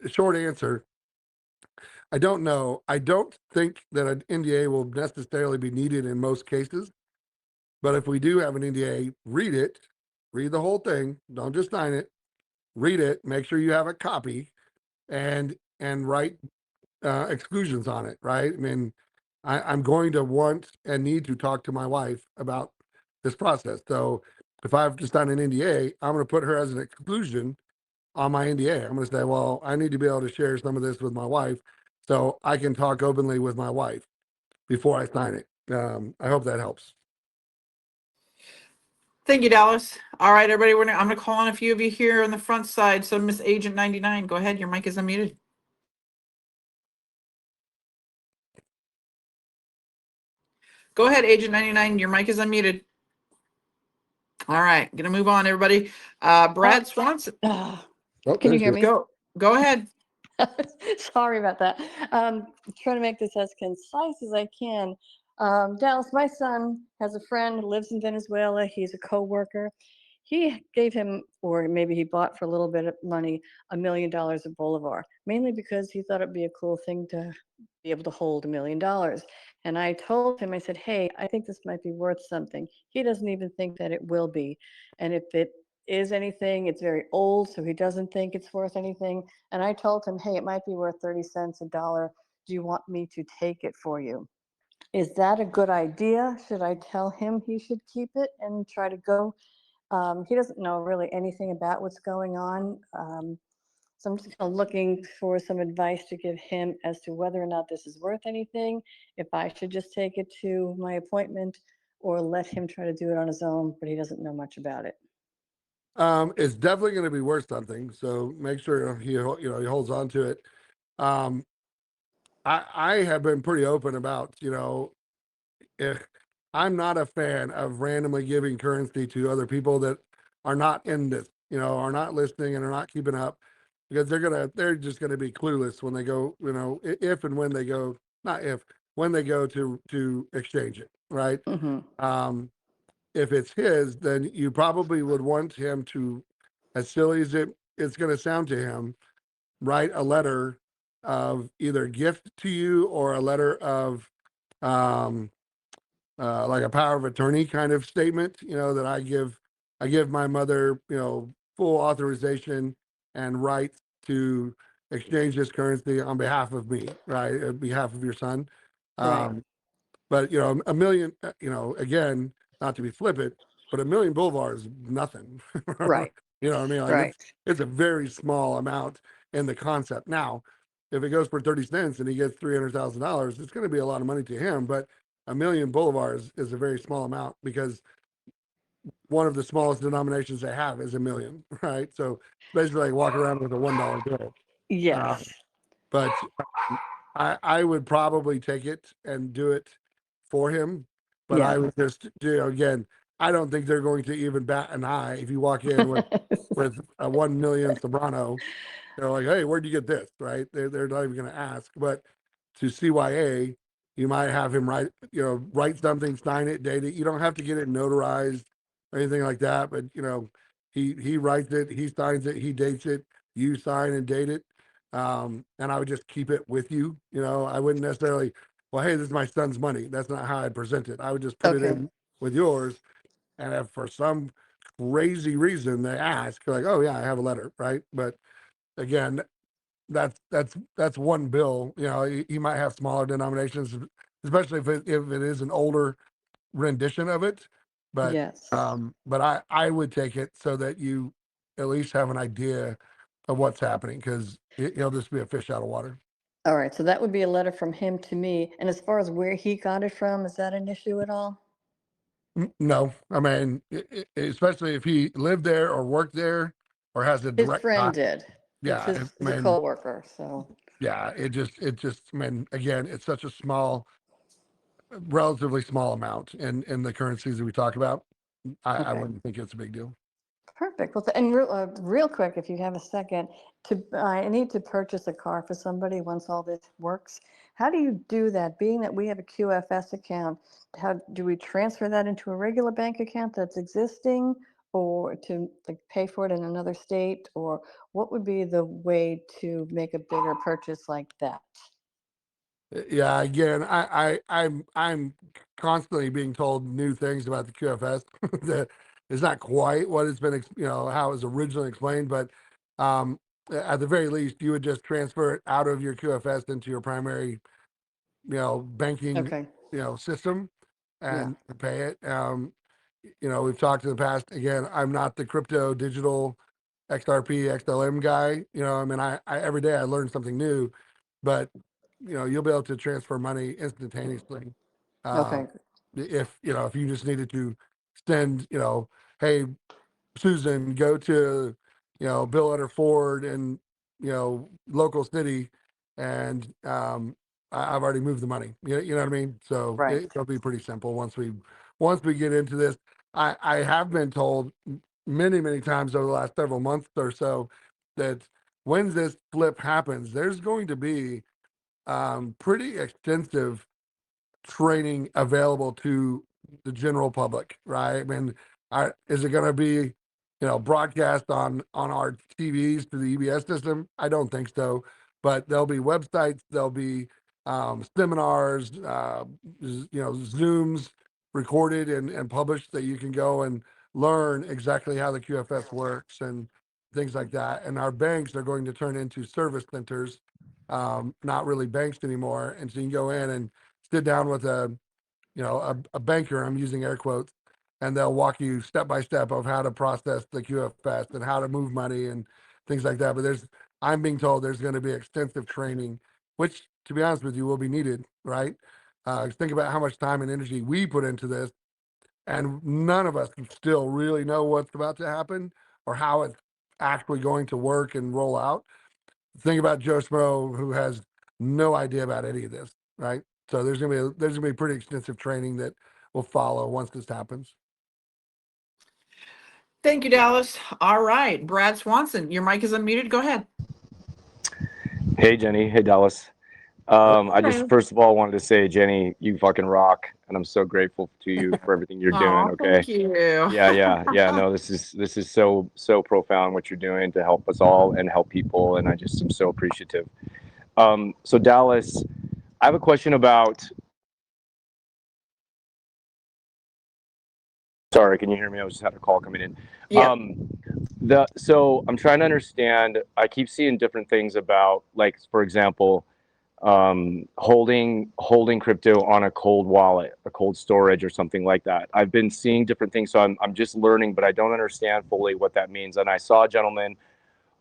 short answer, I don't know. I don't think that an NDA will necessarily be needed in most cases. But if we do have an NDA, read it, read the whole thing. Don't just sign it. Read it. Make sure you have a copy, and write exclusions on it. Right? I mean, I'm going to want and need to talk to my wife about this process. So if I have to sign an NDA, I'm going to put her as an exclusion on my NDA. I'm going to say, well, I need to be able to share some of this with my wife, so I can talk openly with my wife before I sign it. I hope that helps. Thank you, Dallas. All right, everybody, I'm going to call on a few of you here on the front side. So Miss Agent 99, go ahead. Your mic is unmuted. Go ahead, Agent 99. Your mic is unmuted. All right, going to move on, everybody. Brad Swanson. Oh, Can you there's hear your- me? Go ahead. Sorry about that. Trying to make this as concise as I can. Dallas, my son has a friend who lives in Venezuela. He's a co-worker. He gave him, or maybe he bought for a little bit of money, $1 million of Bolivar, mainly because he thought it'd be a cool thing to be able to hold $1 million. And I told him, I said, hey, I think this might be worth something. He doesn't even think that it will be. And if it is anything, it's very old, so he doesn't think it's worth anything. And I told him, hey, it might be worth 30 cents, a dollar. Do you want me to take it for you? Is that a good idea? Should I tell him he should keep it and try to go? He doesn't know really anything about what's going on. So I'm just kind of looking for some advice to give him as to whether or not this is worth anything, if I should just take it to my appointment or let him try to do it on his own, but he doesn't know much about it. It's definitely going to be worth something. So make sure he holds on to it. I have been pretty open about, if I'm not a fan of randomly giving currency to other people that are not in this, are not listening and are not keeping up, because they're just gonna be clueless when they go, if and when they go, not if, when they go to exchange it, right? Mm-hmm. If it's his, then you probably would want him to, as silly as it's going to sound to him, write a letter of either gift to you or a letter of um, like a power of attorney kind of statement, that I give my mother, full authorization and right to exchange this currency on behalf of me, right? On behalf of your son. Right. But a million, again, not to be flippant, but $1 million Boulevard is nothing. Right. You know what I mean? Like Right. it's a very small amount in the concept. Now, if it goes for 30 cents and he gets $300,000, it's going to be a lot of money to him. But $1 million Boulevard is a very small amount, because one of the smallest denominations they have is $1 million, right? So basically, like walk around with a $1 bill. Yes. But I would probably take it and do it for him. But Yeah. I would just, again, I don't think they're going to even bat an eye if you walk in with a 1 million Sobrano. They're like, hey, where'd you get this? Right? They're not even going to ask. But to CYA, you might have him write something, sign it, date it. You don't have to get it notarized or anything like that. But he writes it, he signs it, he dates it. You sign and date it. And I would just keep it with you. I wouldn't necessarily, well, hey, this is my son's money. That's not how I'd present it. I would just put it Okay. in with yours. And if for some crazy reason they ask, like, oh yeah, I have a letter, right? But again, that's one bill. You might have smaller denominations, especially if it is an older rendition of it. But Yes. I would take it so that you at least have an idea of what's happening, because it'll just be a fish out of water. All right. So that would be a letter from him to me. And as far as where he got it from, is that an issue at all? No, I mean, especially if he lived there or worked there or has a His direct friend tie. did. It's Yeah, his, I he's a mean, co-worker. So yeah, it just, I mean, again, it's such a relatively small amount in the currencies that we talk about. I okay. wouldn't think it's a big deal. Perfect. Well, and real quick, if you have a second, I need to purchase a car for somebody once all this works. How do you do that? Being that we have a QFS account, how do we transfer that into a regular bank account that's existing, or to like pay for it in another state, or what would be the way to make a bigger purchase like that? Yeah, again, I'm constantly being told new things about the QFS that is not quite what it's been, how it was originally explained. But at the very least, you would just transfer it out of your QFS into your primary, banking, Okay. system, Yeah. and pay it. We've talked in the past. Again, I'm not the crypto digital XRP XLM guy. I every day I learn something new, but you'll be able to transfer money instantaneously. Okay. If you just needed to send, hey, Susan, go to, Bill Utter Ford and, local city, and I've already moved the money. You know what I mean? So Right. it'll be pretty simple once we get into this. I have been told many, many times over the last several months or so that when this flip happens, there's going to be pretty extensive training available to the general public, right? I mean, is it going to be, broadcast on our TVs to the EBS system? I don't think so, but there'll be websites, there'll be seminars, Zooms recorded and published that you can go and learn exactly how the QFS works and things like that. And our banks are going to turn into service centers, not really banks anymore. And so you can go in and sit down with a banker, I'm using air quotes, and they'll walk you step by step of how to process the QFS and how to move money and things like that. But I'm being told there's going to be extensive training, which, to be honest with you, will be needed, right? Think about how much time and energy we put into this, and none of us still really know what's about to happen or how it's actually going to work and roll out. Think about Joe Smo, who has no idea about any of this, right? So there's gonna be pretty extensive training that will follow once this happens. Thank you, Dallas. All right, Brad Swanson, your mic is unmuted. Go ahead. Hey, Jenny. Hey, Dallas. I just Hello. first of all wanted to say, Jenny, you fucking rock, and I'm so grateful to you for everything you're doing. Oh, Okay. thank you. Yeah. No, this is so profound what you're doing to help us all and help people, and I just am so appreciative. So Dallas, I have a question about. Sorry, can you hear me? I was just had a call coming in. Yeah. So I'm trying to understand. I keep seeing different things about, like, for example, holding crypto on a cold wallet, a cold storage, or something like that. I've been seeing different things, so I'm just learning, but I don't understand fully what that means. And I saw a gentleman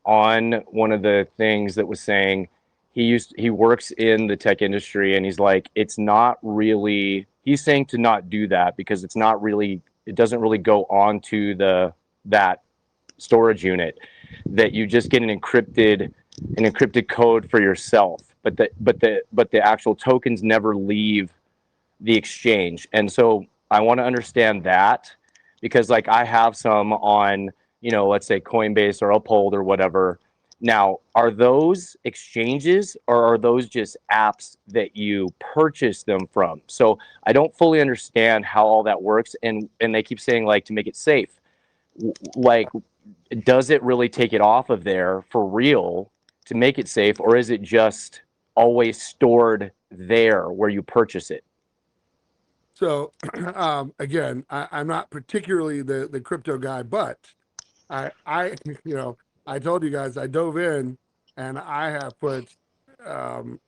on one of the things that was saying he works in the tech industry, and he's like, it's not really. He's saying to not do that because it's not really. It doesn't really go onto that storage unit. That you just get an encrypted code for yourself, but the actual tokens never leave the exchange. And so I want to understand that, because like I have some on, let's say Coinbase or Uphold or whatever. Now, are those exchanges or are those just apps that you purchase them from? So I don't fully understand how all that works. And they keep saying, like, to make it safe, like, does it really take it off of there for real to make it safe, or is it just always stored there where you purchase it? So again, I'm not particularly the crypto guy, but I I told you guys I dove in and I have put um,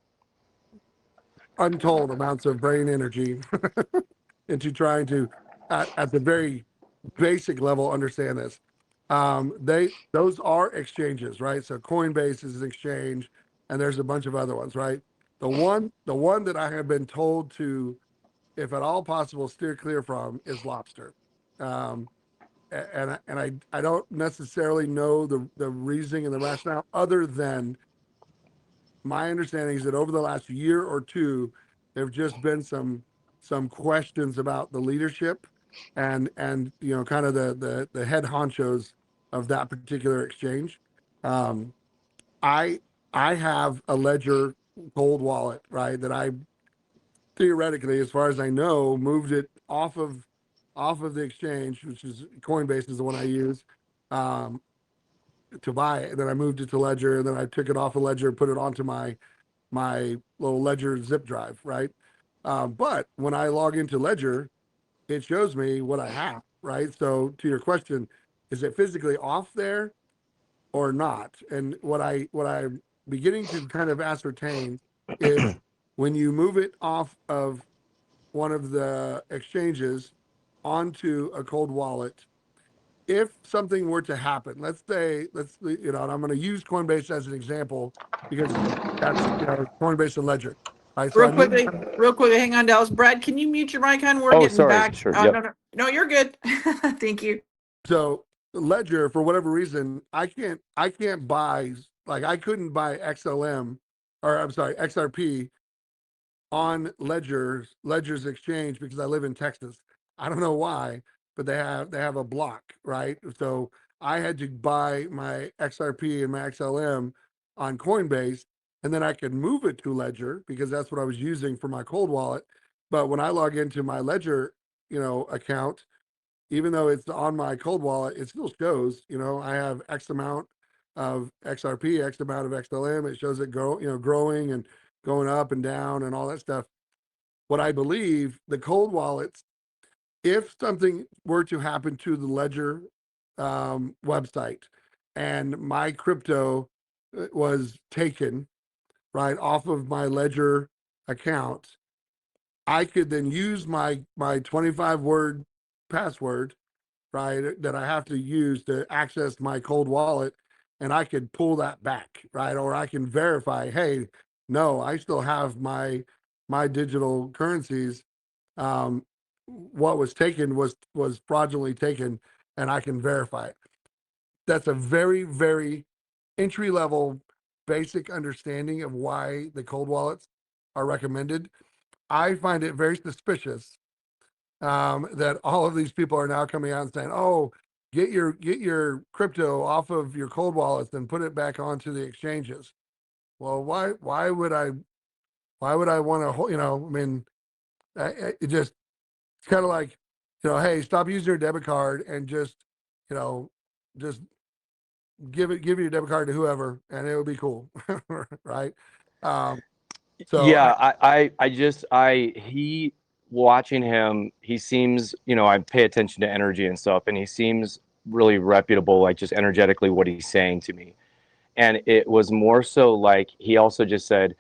untold amounts of brain energy into trying to, at the very basic level, understand this. Those are exchanges, right? So Coinbase is an exchange, and there's a bunch of other ones, right? The one that I have been told to, if at all possible, steer clear from is Lobster. And I don't necessarily know the reasoning and the rationale, other than my understanding is that over the last year or two, there have just been some questions about the leadership and kind of the head honchos of that particular exchange. Um, I I have a ledger cold wallet, right? That I theoretically, as far as I know, moved it off of the exchange, which is Coinbase is the one I use, um, to buy it. And then I moved it to Ledger, and then I took it off of Ledger and put it onto my little Ledger zip drive, right? But when I log into Ledger, it shows me what I have, right? So to your question, is it physically off there or not? And what I'm beginning to kind of ascertain is when you move it off of one of the exchanges onto a cold wallet, if something were to happen, let's say, and I'm going to use Coinbase as an example because that's, Coinbase and Ledger. Right. So Real I moved, quickly, real quickly, hang on, Dallas. Brad, can you mute your mic, hon? We're Oh, getting sorry. back. Sure. Oh, Yep. no, you're good. Thank you. so Ledger, for whatever reason, I can't buy, like I couldn't buy XLM, or I'm sorry, XRP on Ledger's exchange because I live in Texas. I don't know why, but they have a block, right? So I had to buy my XRP and my XLM on Coinbase, and then I could move it to Ledger because that's what I was using for my cold wallet. But when I log into my Ledger, account, even though it's on my cold wallet, it still shows, I have X amount of XRP, X amount of XLM. It shows it growing and going up and down and all that stuff. What I believe, the cold wallets, if something were to happen to the Ledger website and my crypto was taken right off of my Ledger account, I could then use my 25 word password, right, that I have to use to access my cold wallet, and I could pull that back, right? Or I can verify, hey, no, I still have my digital currencies. What was taken was fraudulently taken, and I can verify it. That's a very, very entry level basic understanding of why the cold wallets are recommended. I find it very suspicious that all of these people are now coming out and saying, "Oh, get your crypto off of your cold wallets and put it back onto the exchanges." Well, why would I want to? I mean, it just it's kind of like, hey, stop using your debit card and just, you know, just give your debit card to whoever, and it would be cool, right? Um, so Yeah, he watching him, he seems, I pay attention to energy and stuff, and he seems really reputable, like just energetically what he's saying to me. And it was more so like he also just said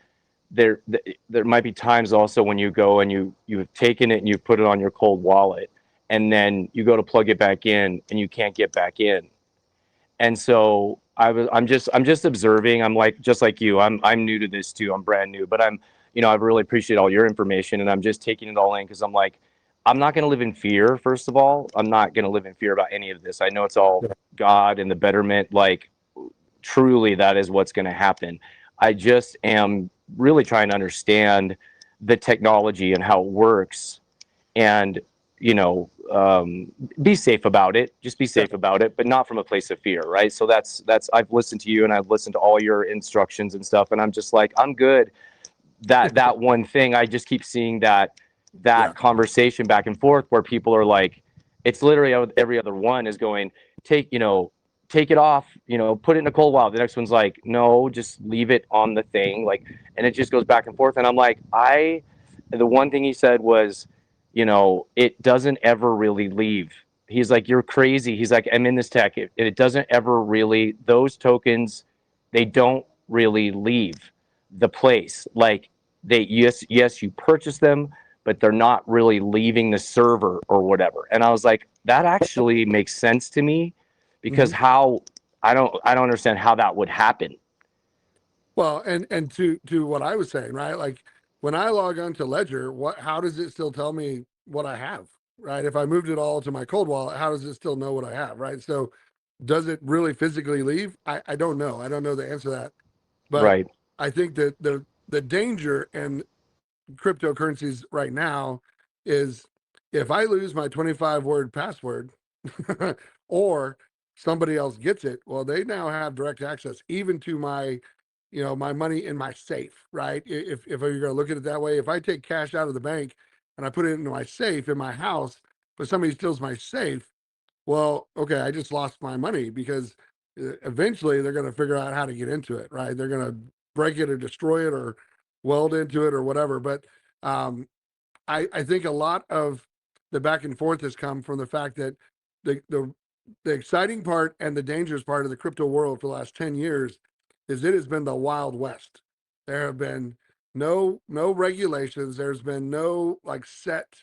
there might be times also when you go and you've taken it and you put it on your cold wallet, and then you go to plug it back in and you can't get back in. And so I'm just observing. I'm like, just like you, I'm new to this too. I'm brand new, but I really appreciate all your information, and I'm just taking it all in because I'm like, I'm not going to live in fear. First of all, I'm not going to live in fear about any of this. I know it's all God and the betterment. Like, truly, that is what's going to happen. I just am really trying to understand the technology and how it works, and be safe about it. Just be safe about it, but not from a place of fear, right? So that's I've listened to you and I've listened to all your instructions and stuff, and I'm just like, I'm good. That one thing, I just keep seeing that conversation back and forth where people are like, it's literally every other one is going, take it off, put it in a cold wallet. The next one's like, no, just leave it on the thing, like, and it just goes back and forth. And I'm like, the one thing he said was, it doesn't ever really leave. He's like, you're crazy. He's like, I'm in this tech. It doesn't ever really, those tokens, they don't really leave the place. Like, yes, you purchase them, but they're not really leaving the server or whatever. And I was like, that actually makes sense to me, because how, I don't understand how that would happen. Well, and to what I was saying, right? Like when I log on to Ledger, how does it still tell me what I have, right? If I moved it all to my cold wallet, how does it still know what I have, right? So does it really physically leave? I don't know. I don't know the answer to that. But Right. I think that the danger in cryptocurrencies right now is if I lose my 25 word password or somebody else gets it, well, they now have direct access even to my my money in my safe, right? If you're going to look at it that way, if I take cash out of the bank and I put it into my safe in my house, but somebody steals my safe, well, okay, I just lost my money because eventually they're going to figure out how to get into it, right? They're going to break it or destroy it or weld into it or whatever. But I think a lot of the back and forth has come from the fact that the exciting part and the dangerous part of the crypto world for the last 10 years is it has been the Wild West. There have been no regulations. There's been no like set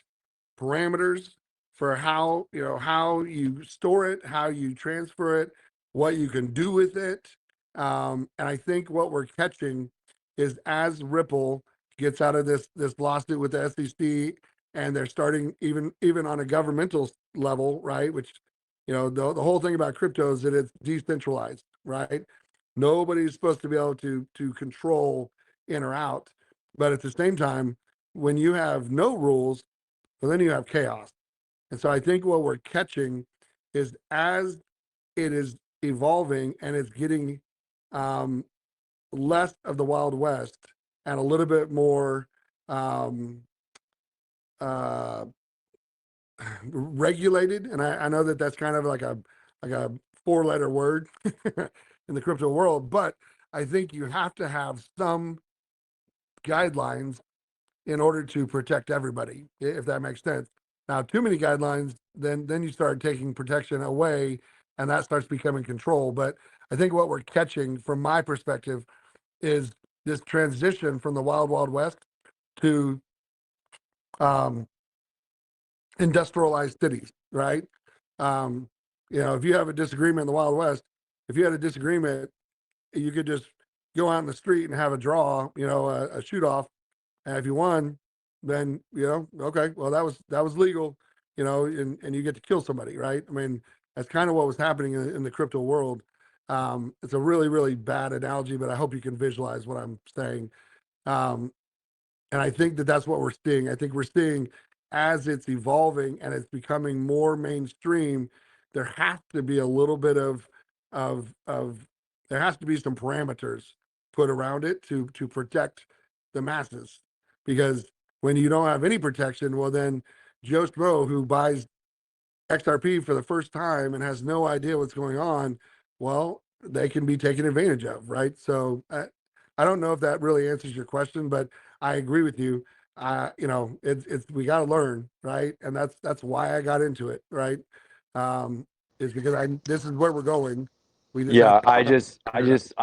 parameters for how you store it, how you transfer it, what you can do with it. And I think what we're catching is as Ripple gets out of this lawsuit with the SEC, and they're starting even on a governmental level, right? Which the whole thing about crypto is that it's decentralized, right? Nobody's supposed to be able to control in or out, but at the same time, when you have no rules, well, then you have chaos. And so I think what we're catching is as it is evolving and it's getting less of the Wild West and a little bit more uh, regulated. And I know that that's kind of like a 4-letter word in the crypto world, but I think you have to have some guidelines in order to protect everybody, if that makes sense. Now, too many guidelines, then you start taking protection away, and that starts becoming control. But I think what we're catching, from my perspective, is this transition from the wild, wild west to industrialized cities, right? If you have a disagreement in the Wild West, if you had a disagreement, you could just go out in the street and have a draw, a shoot off. And if you won, then, okay, well, that was legal, and you get to kill somebody, right? I mean, that's kind of what was happening in the crypto world. It's a really, really bad analogy, but I hope you can visualize what I'm saying. And I think that that's what we're seeing. I think we're seeing as it's evolving and it's becoming more mainstream, there has to be a little bit of there has to be some parameters put around it to protect the masses. Because when you don't have any protection, well, then Joe Schmo, who buys XRP for the first time and has no idea what's going on, well, they can be taken advantage of, right? So I don't know if that really answers your question, but I agree with you. It's we got to learn, right? And that's why I got into it, right? Is because this is where we're going. Yeah, I guess the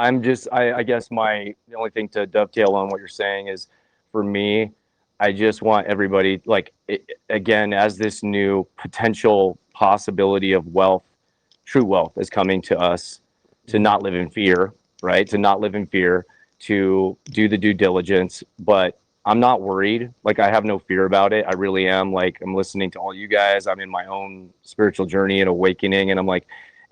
only thing to dovetail on what you're saying is, for me, I just want everybody, again, as this new potential possibility of wealth, true wealth is coming to us, to not live in fear, right? To not live in fear, to do the due diligence. But I'm not worried. Like, I have no fear about it. I really am. Like, I'm listening to all you guys. I'm in my own spiritual journey and awakening, and I'm like,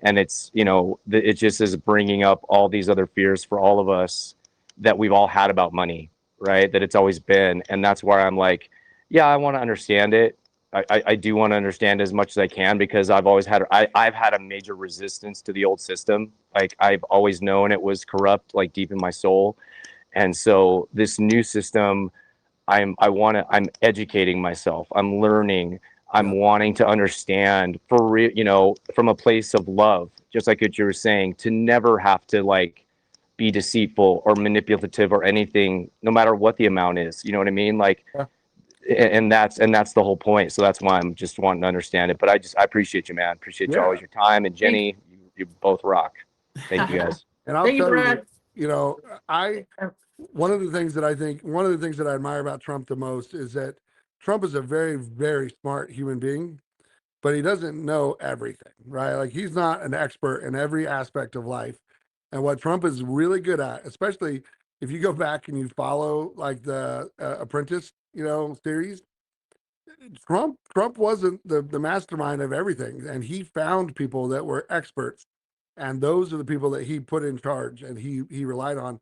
and it's, it just is bringing up all these other fears for all of us that we've all had about money, right? That it's always been. And that's where I'm like, yeah, I want to understand it. I do want to understand as much as I can, because I've always had, I've had a major resistance to the old system. Like, I've always known it was corrupt, like deep in my soul. And so this new system, I'm educating myself. I'm learning. I'm wanting to understand for real, from a place of love, just like what you were saying, to never have to be deceitful or manipulative or anything, no matter what the amount is. You know what I mean? And that's the whole point. So that's why I'm just wanting to understand it. But I appreciate you, man. Appreciate you always, your time. And Jenny, you both rock. Thank you, guys. And I'll Thank you, tell Brad. one of the things that I admire about Trump the most is that Trump is a very, very smart human being, but he doesn't know everything, right? Like, he's not an expert in every aspect of life. And what Trump is really good at, especially if you go back and you follow like the Apprentice, series, Trump wasn't the mastermind of everything, and he found people that were experts, and those are the people that he put in charge and he relied on.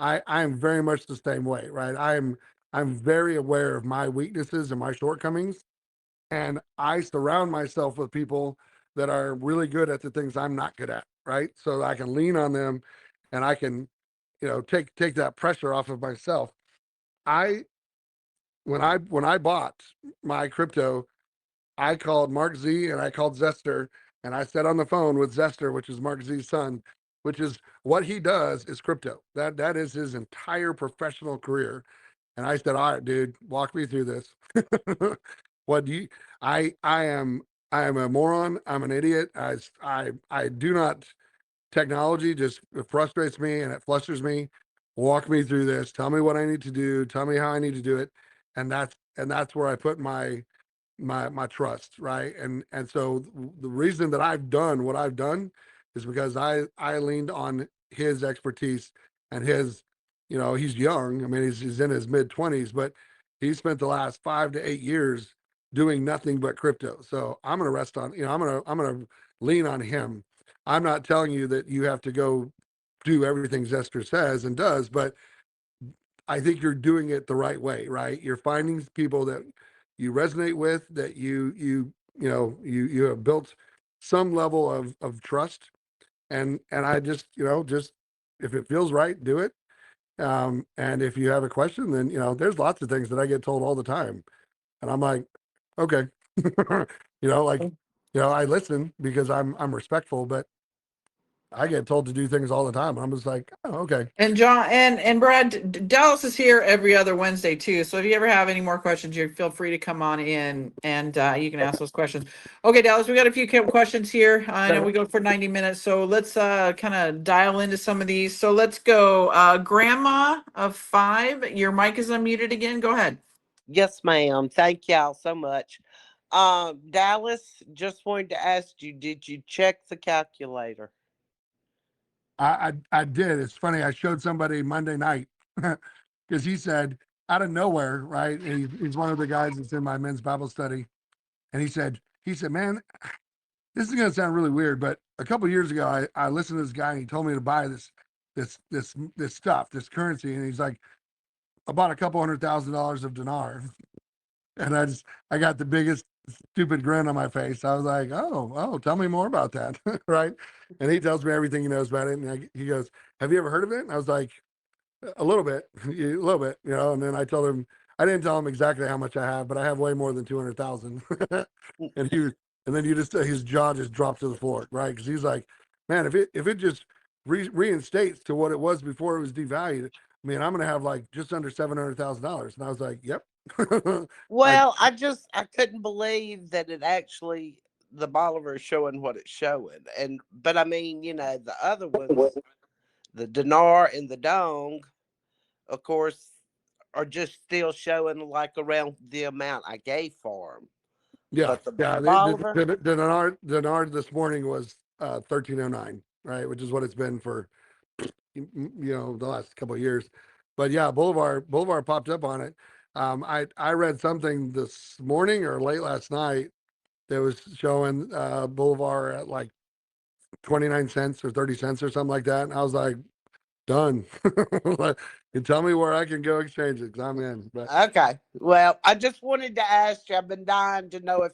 I am very much the same way, right? I'm very aware of my weaknesses and my shortcomings, and I surround myself with people that are really good at the things I'm not good at, right? So I can lean on them, and I can take that pressure off of myself. When I bought my crypto, I called Mark Z and I called Zester, and I sat on the phone with Zester, which is Mark Z's son, which is what he does is crypto. That is his entire professional career. And I said, all right, dude, walk me through this. What do you, I am a moron. I'm an idiot. I do not, technology just frustrates me and it flusters me. Walk me through this. Tell me what I need to do. Tell me how I need to do it. And that's where I put my trust, right? And so the reason that I've done what I've done is because I leaned on his expertise and his, he's young. I mean, he's in his mid-20s, but he spent the last 5 to 8 years doing nothing but crypto. So I'm going to rest on, I'm going to lean on him. I'm not telling you that you have to go do everything Zester says and does, but I think you're doing it the right way, right? You're finding people that you resonate with, that you have built some level of trust, and I just just if it feels right, do it. And if you have a question, then there's lots of things that I get told all the time, and I'm like, okay, like I listen because I'm respectful, but I get told to do things all the time. I'm just like, oh, okay. And John and Brad, Dallas is here every other Wednesday too. So if you ever have any more questions, you feel free to come on in and you can ask those questions. Okay, Dallas, we got a few questions here. I know we go for 90 minutes, so let's kind of dial into some of these. So let's go. Grandma of 5, your mic is unmuted again. Go ahead. Yes, ma'am. Thank y'all so much. Dallas, just wanted to ask you, did you check the calculator? I did. It's funny. I showed somebody Monday night because he said out of nowhere, right? And he's one of the guys that's in my men's Bible study, and he said, man, this is going to sound really weird, but a couple of years ago, I listened to this guy and he told me to buy this stuff, this currency, and he's like, I bought a couple $100,000 of dinar, and I got the biggest stupid grin on my face. I was like, oh, tell me more about that, right? And he tells me everything he knows about it, and he goes, have you ever heard of it? And I was like, a little bit, and then I didn't tell him exactly how much I have, but I have way more than 200,000. And then his jaw just dropped to the floor, right? Because he's like, man, if it just reinstates to what it was before it was devalued, I mean, I'm going to have like just under $700,000. And I was like, yep. Well, I couldn't believe that it actually, the Bolivar is showing what it's showing. But I mean, the other ones, the dinar and the dong, of course, are just still showing like around the amount I gave for them. Yeah, But the yeah. Bolivar, The dinar this morning was 1309, right, which is what it's been for the last couple of years. But yeah, Boulevard popped up on it. I read something this morning or late last night that was showing Boulevard at like 29 cents or 30 cents or something like that, and I was like, done. You tell me where I can go exchange it because I'm in. But okay. Well, I just wanted to ask you. I've been dying to know if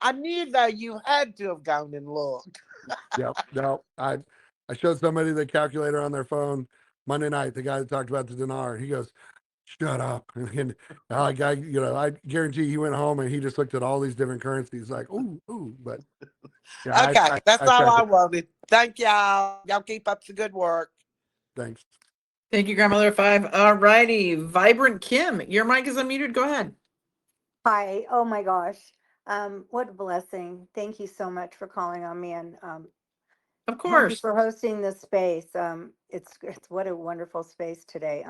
I knew though you had to have gone and looked. yeah, no, I showed somebody the calculator on their phone Monday night. The guy that talked about the dinar, he goes, "Shut up!" And I guarantee he went home and he just looked at all these different currencies, like, ooh. But yeah, Okay, that's all checked I it. wanted. Thank y'all. Y'all keep up the good work. Thanks. Thank you, Grandmother 5. All righty, Vibrant Kim, your mic is unmuted. Go ahead. Hi. Oh my gosh. What a blessing. Thank you so much for calling on me and Of thank you course. for hosting this space. It's what a wonderful space today.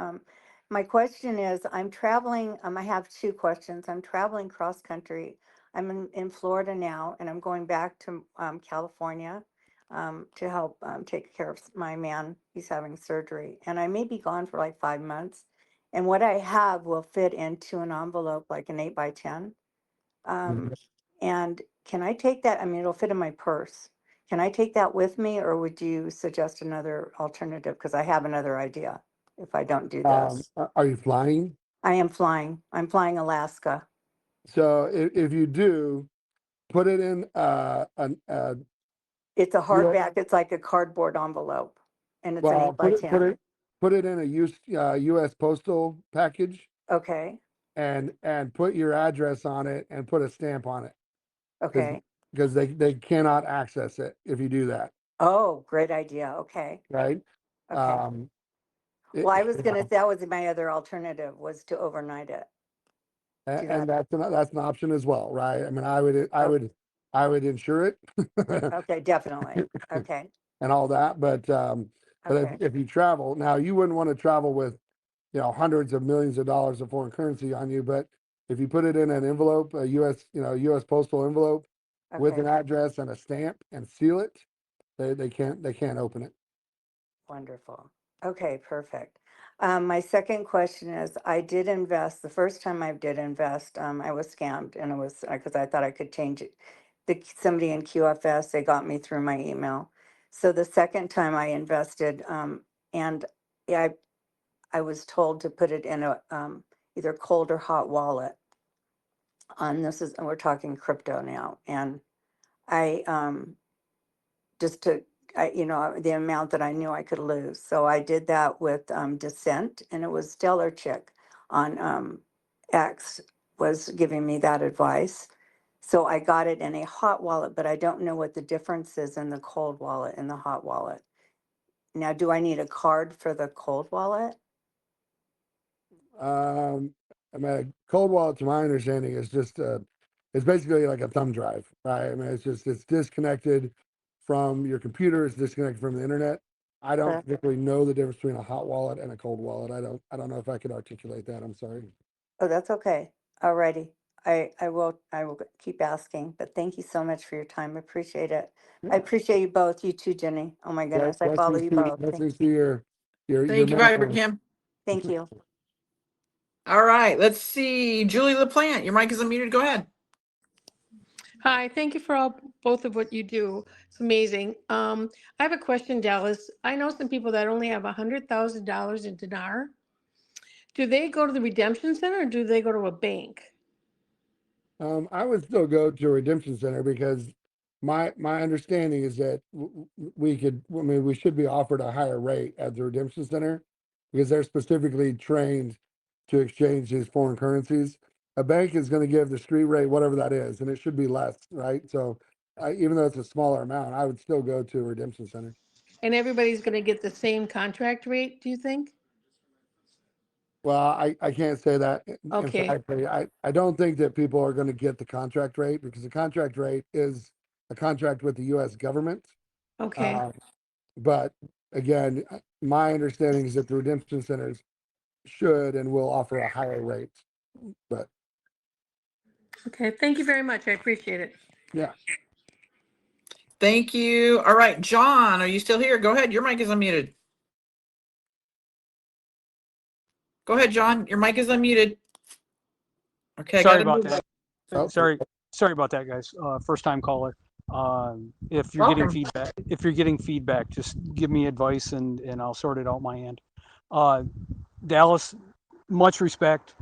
My question is, I'm traveling. I have 2 questions. I'm traveling cross country. I'm in Florida now, and I'm going back to California to help take care of my man. He's having surgery, and I may be gone for like 5 months. And what I have will fit into an envelope, like an 8 by 10. Mhm. And can I take that? I mean, it'll fit in my purse. Can I take that with me, or would you suggest another alternative? Because I have another idea if I don't do this. Are you flying? I am flying. I'm flying Alaska. So if you do, put it in It's a yeah, hardback. It's like a cardboard envelope, and it's an well, 8 by put 10. put it in a US postal package Okay, and put your address on it and put a stamp on it okay. because they cannot access it if you do that, Oh, great idea. Okay, right? okay. Um, it- Well, I was you gonna, know, that was my other alternative, was to overnight it. Do and that. that's an option as well, right? I mean, Oh, I would insure it okay, definitely. Okay, and all that, but okay, if you travel now, you wouldn't want to travel with hundreds of millions of dollars of foreign currency on you, but if you put it in an envelope, a US postal envelope with an okay. address and a stamp and seal it, they can't open it. Wonderful. Okay, perfect. My second question is, I did invest, the first time I did invest, I was scammed, and it was because I thought I could change it. Somebody in QFS, they got me through my email. So the second time I invested, and yeah, I was told to put it in a either cold or hot wallet. We're talking crypto now, and I just to, the amount that I knew I could lose. So I did that with Descent, and it was Stellar Chick on X was giving me that advice. So I got it in a hot wallet, but I don't know what the difference is in the cold wallet and the hot wallet. Now, do I need a card for the cold wallet? I mean, a cold wallet, to my understanding, is just it's basically like a thumb drive, right? I mean, it's disconnected from your computer, it's disconnected from the internet. I don't Uh, particularly know the difference between a hot wallet and a cold wallet. I don't know if I could articulate that. I'm sorry. Oh, that's okay. Alrighty. I will keep asking, but thank you so much for your time. Appreciate it. I Yeah. appreciate you both, you too, Jenny. Oh my goodness, I follow you both. Blessings to your Thank you, Robert mentor. Kim. Thank you. All right, let's see. Julie LaPlante, your mic is unmuted. Go ahead. Hi, thank you for both of what you do. It's amazing. I have a question, Dallas. I know some people that only have $100,000 in dinar. Do they go to the redemption center or do they go to a bank? I would still go to a redemption center because my understanding is that we should be offered a higher rate at the redemption center because they're specifically trained to exchange these foreign currencies. A bank is going to give the street rate, whatever that is, and it should be less, right? So even though it's a smaller amount, I would still go to a redemption center. And everybody's going to get the same contract rate, do you think? Well, I can't say that Okay, emphatically. I don't think that people are going to get the contract rate because the contract rate is a contract with the US government. okay, But again, my understanding is that the redemption centers should and will offer a higher rate. But okay. Thank you very much. I appreciate it. yeah, Thank you. All right, John, are you still here? Go ahead. Your mic is unmuted. Go ahead, John. Your mic is unmuted. Okay, I Sorry gotta about move that. oh, Sorry about that, guys. First time caller. If you're getting feedback, just give me advice and I'll sort it out my end. Dallas, much respect.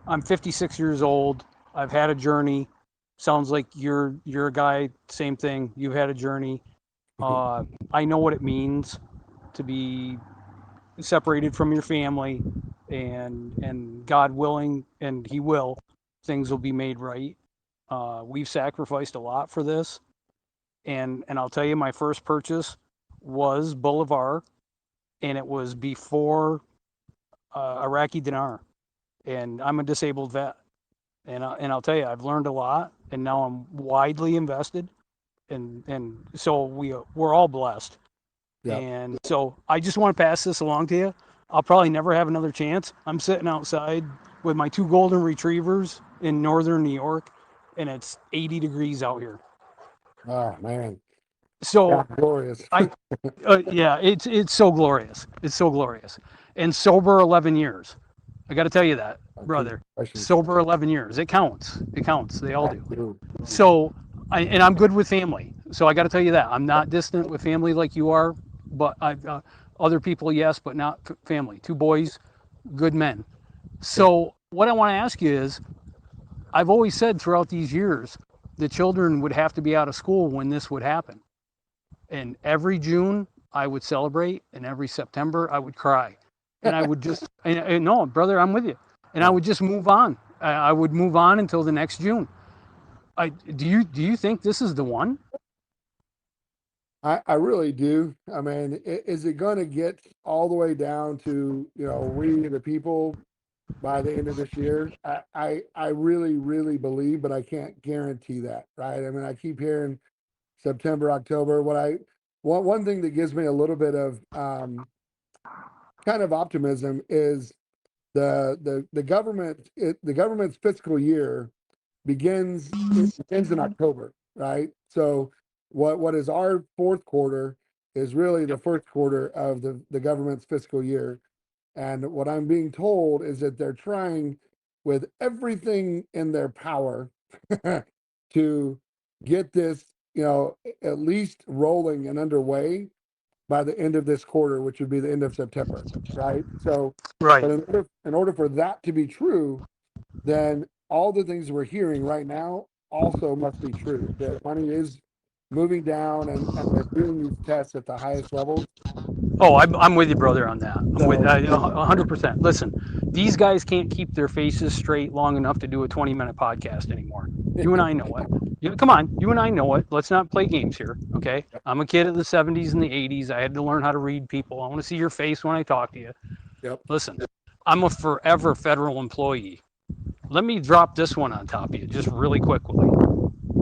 I'm 56 years old. I've had a journey. Sounds like you're a guy, same thing. You've had a journey. I know what it means to be separated from your family, and God willing, and He will, things will be made right. We've sacrificed a lot for this, and I'll tell you, my first purchase was Bolivar, and it was before Iraqi dinar, and I'm a disabled vet, and I'll tell you, I've learned a lot, and now I'm widely invested, and so we're all blessed. yeah. And so I just want to pass this along to you. I'll probably never have another chance. I'm sitting outside with my 2 golden retrievers in northern New York, and it's 80 degrees out here. Oh man, So yeah, glorious. yeah, it's so glorious. It's so glorious. And sober 11 years. I got to tell you that, brother. Congratulations. Sober 11 years. It counts. It counts. They all do. Absolutely. So, and I'm good with family. So I got to tell you that I'm not distant with family like you are, but other people, yes, but not family. 2 boys, good men. So what I want to ask you is, I've always said throughout these years, the children would have to be out of school when this would happen. And every June I would celebrate, and every September I would cry and I would just, and no, brother, I'm with you. And I Yeah. would just move on. I would move on until the next June. Do you think this is the one? I really do. I mean, is it going to get all the way down to, we the people by the end of this year? I really, really believe, but I can't guarantee that, right? I mean, I keep hearing September, October. One thing that gives me a little bit of kind of optimism is the government's fiscal year begins in October, right? So what is our fourth quarter is really the first quarter of the government's fiscal year. And what I'm being told is that they're trying with everything in their power to get this, at least rolling and underway by the end of this quarter, which would be the end of September, right? So, Right. but in order for that to be true, then all the things we're hearing right now also must be true. That money is moving down and they're doing these tests at the highest levels. Oh, I'm with you, brother, on that. I'm with So, 100%. Listen, these guys can't keep their faces straight long enough to do a 20-minute podcast anymore. You and I know it. Come on, you and I know it. Let's not play games here, okay? I'm a kid of the 70s and the 80s. I had to learn how to read people. I want to see your face when I talk to you. yep. Listen, I'm a forever federal employee. Let me drop this one on top of you just really quickly.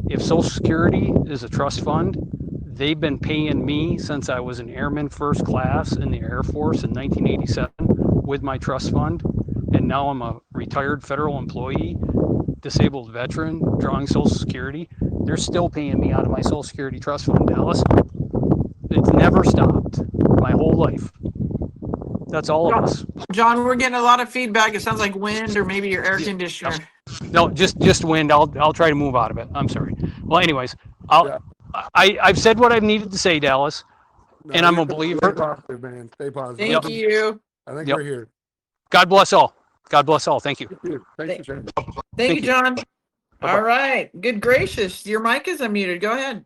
If Social Security is a trust fund, they've been paying me since I was an airman first class in the Air Force in 1987 with my trust fund. And now I'm a retired federal employee, disabled veteran, drawing Social Security. They're still paying me out of my Social Security trust fund, Dallas. It's never stopped my whole life. That's all of us. John, we're getting a lot of feedback. It sounds like wind or maybe your air conditioner. No, just wind. I'll try to move out of it. I'm sorry. Well, anyways, Yeah. I've said what I've needed to say, Dallas, No, and I'm a Stay believer. positive, man. Stay positive. Thank you. I think Yep. we're here. God bless all. God bless all. Thank you. Thanks for sharing. Thank you, John. Bye-bye. All right. Good gracious. Your mic is unmuted. Go ahead.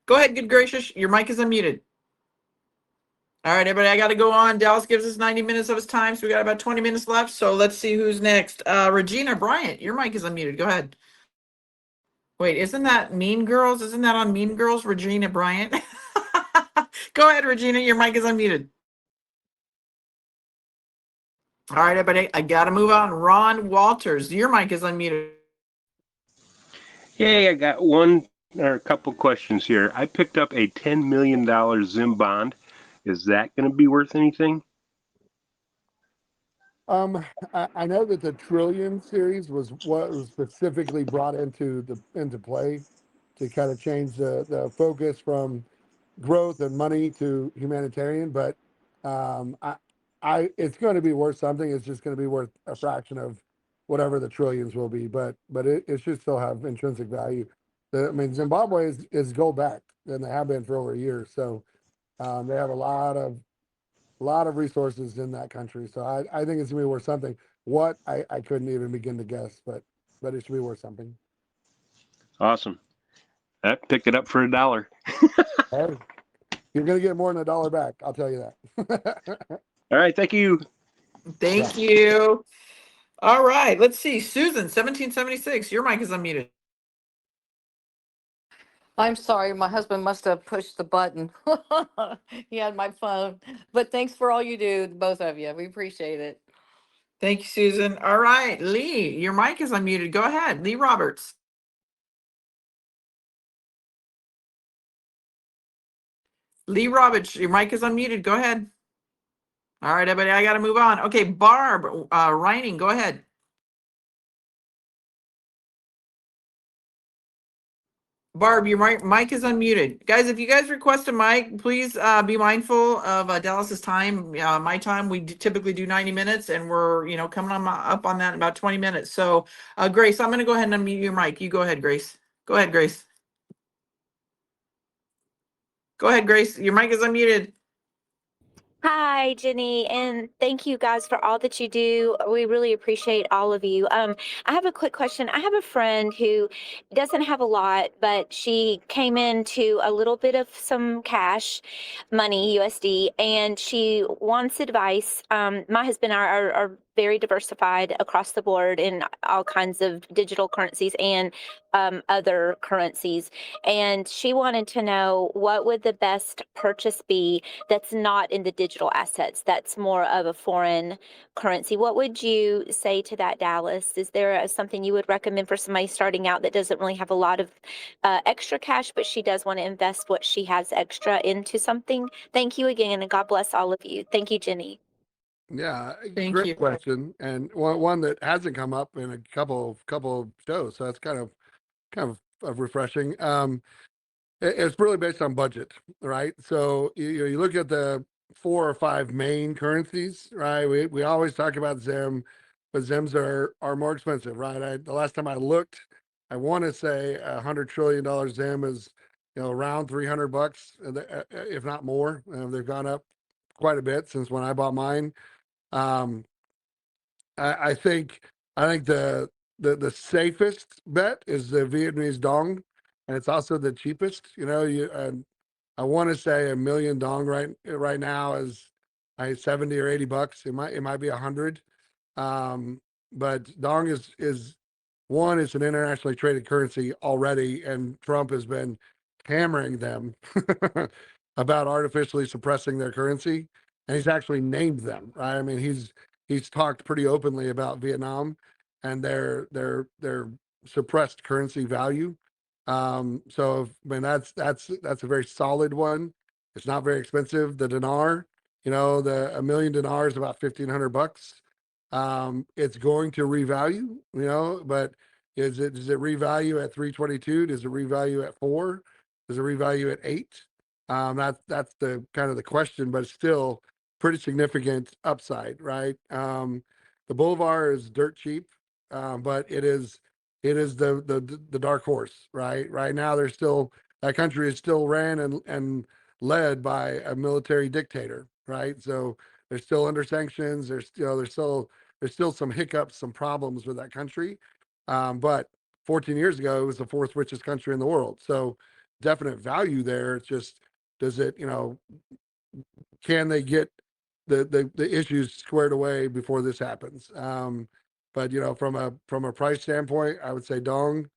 Go ahead, good gracious. Your mic is unmuted. All right, everybody, I got to go on. Dallas gives us 90 minutes of his time, so we got about 20 minutes left. So let's see who's next. Regina Bryant, your mic is unmuted. Go ahead. Wait, isn't that Mean Girls? Isn't that on Mean Girls, Regina Bryant? Go ahead, Regina. Your mic is unmuted. All right, everybody, I got to move on. Ron Walters, your mic is unmuted. Hey, I got one or a couple questions here. I picked up a $10 million Zim bond. Is that going to be worth anything? I know that the Trillion series was what was specifically brought into play to kind of change the focus from growth and money to humanitarian, but it's going to be worth something. It's just going to be worth a fraction of whatever the trillions will be, but it should still have intrinsic value. I mean, Zimbabwe is gold backed, and they have been for over a year, so they have a lot of resources in that country. So I think it's gonna be worth something. What I couldn't even begin to guess, but it should be worth something. Awesome. I picked it up for $1. Hey, you're gonna get more than $1 back. I'll tell you that. All right. Thank you. Thank you. All right, let's see. Susan, 1776, your mic is unmuted. I'm sorry, my husband must have pushed the button. He had my phone. But thanks for all you do, both of you. We appreciate it. Thank you, Susan. All right, Lee, your mic is unmuted. Go ahead, Lee Roberts. Lee Roberts, your mic is unmuted. Go ahead. All right, everybody, I got to move on. Okay, Barb Reining, go ahead. Barb, your mic is unmuted. Guys, if you guys request a mic, please be mindful of Dallas's time. My time, we typically do 90 minutes, and we're coming up on that in about 20 minutes. So, Grace, I'm going to go ahead and unmute your mic. You go ahead, Grace. Go ahead, Grace. Go ahead, Grace. Your mic is unmuted. Hi, Jenny, and thank you guys for all that you do. We really appreciate all of you. I have a quick question. I have a friend who doesn't have a lot, but she came into a little bit of some cash money, USD, and she wants advice. My husband are very diversified across the board in all kinds of digital currencies and other currencies. And she wanted to know what would the best purchase be that's not in the digital assets, that's more of a foreign currency. What would you say to that, Dallas? Is there something you would recommend for somebody starting out that doesn't really have a lot of extra cash, but she does want to invest what she has extra into something? Thank you again, and God bless all of you. Thank you, Jenny. Yeah, Thank great you. question, and one that hasn't come up in a couple of shows, so that's kind of refreshing. It's really based on budget, right? So you look at the 4 or 5 main currencies, right? We always talk about Zim, but Zims are more expensive, right? The last time I looked, I want to say $100 trillion Zim is around $300, if not more. They've gone up quite a bit since when I bought mine. Um, I think the safest bet is the Vietnamese dong, and it's also the cheapest. I want to say a million dong right now is 70 or $80. It might be 100. But dong is one. It's an internationally traded currency already, and Trump has been hammering them about artificially suppressing their currency, and he's actually named them. Right? I mean, he's talked pretty openly about Vietnam and their suppressed currency value. So I mean that's a very solid one. It's not very expensive. The dinar, a million dinar is about $1,500. It's going to revalue, but does it revalue at 322? Does it revalue at 4? Does it revalue at 8? That's the kind of the question, but it's still pretty significant upside, right? The Bolivar is dirt cheap, but it is the dark horse, right? Right now, that country is still ran and led by a military dictator, right? So they're still under sanctions. There's still some hiccups, some problems with that country. But 14 years ago, it was the 4th richest country in the world. So definite value there. It's just, can they get the issues squared away before this happens? But from a price standpoint, I would say Dong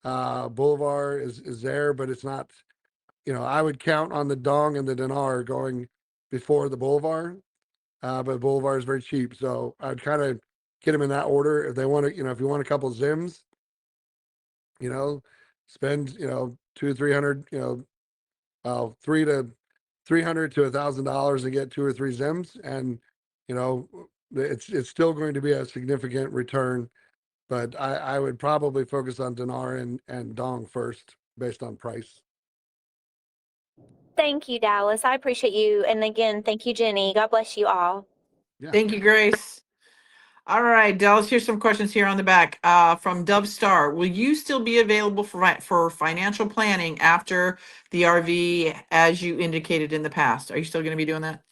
Bolivar is there, but it's not. I would count on the Dong and the dinar going before the Bolivar. But Bolivar is very cheap, so I'd kind of get them in that order. If they want to, if you want a couple of Zims, spend 200-300, 300 to $1,000 and get 2 or 3 Zims, and you know it's still going to be a significant return. But I would probably focus on dinar and dong first, based on price. Thank you, Dallas. I appreciate you. And again, thank you, Jenny. God bless you all. Yeah. Thank you, Grace. All right, Dallas, here's some questions here on the back from Dub Star. Will you still be available for financial planning after the RV as you indicated in the past? Are you still going to be doing that?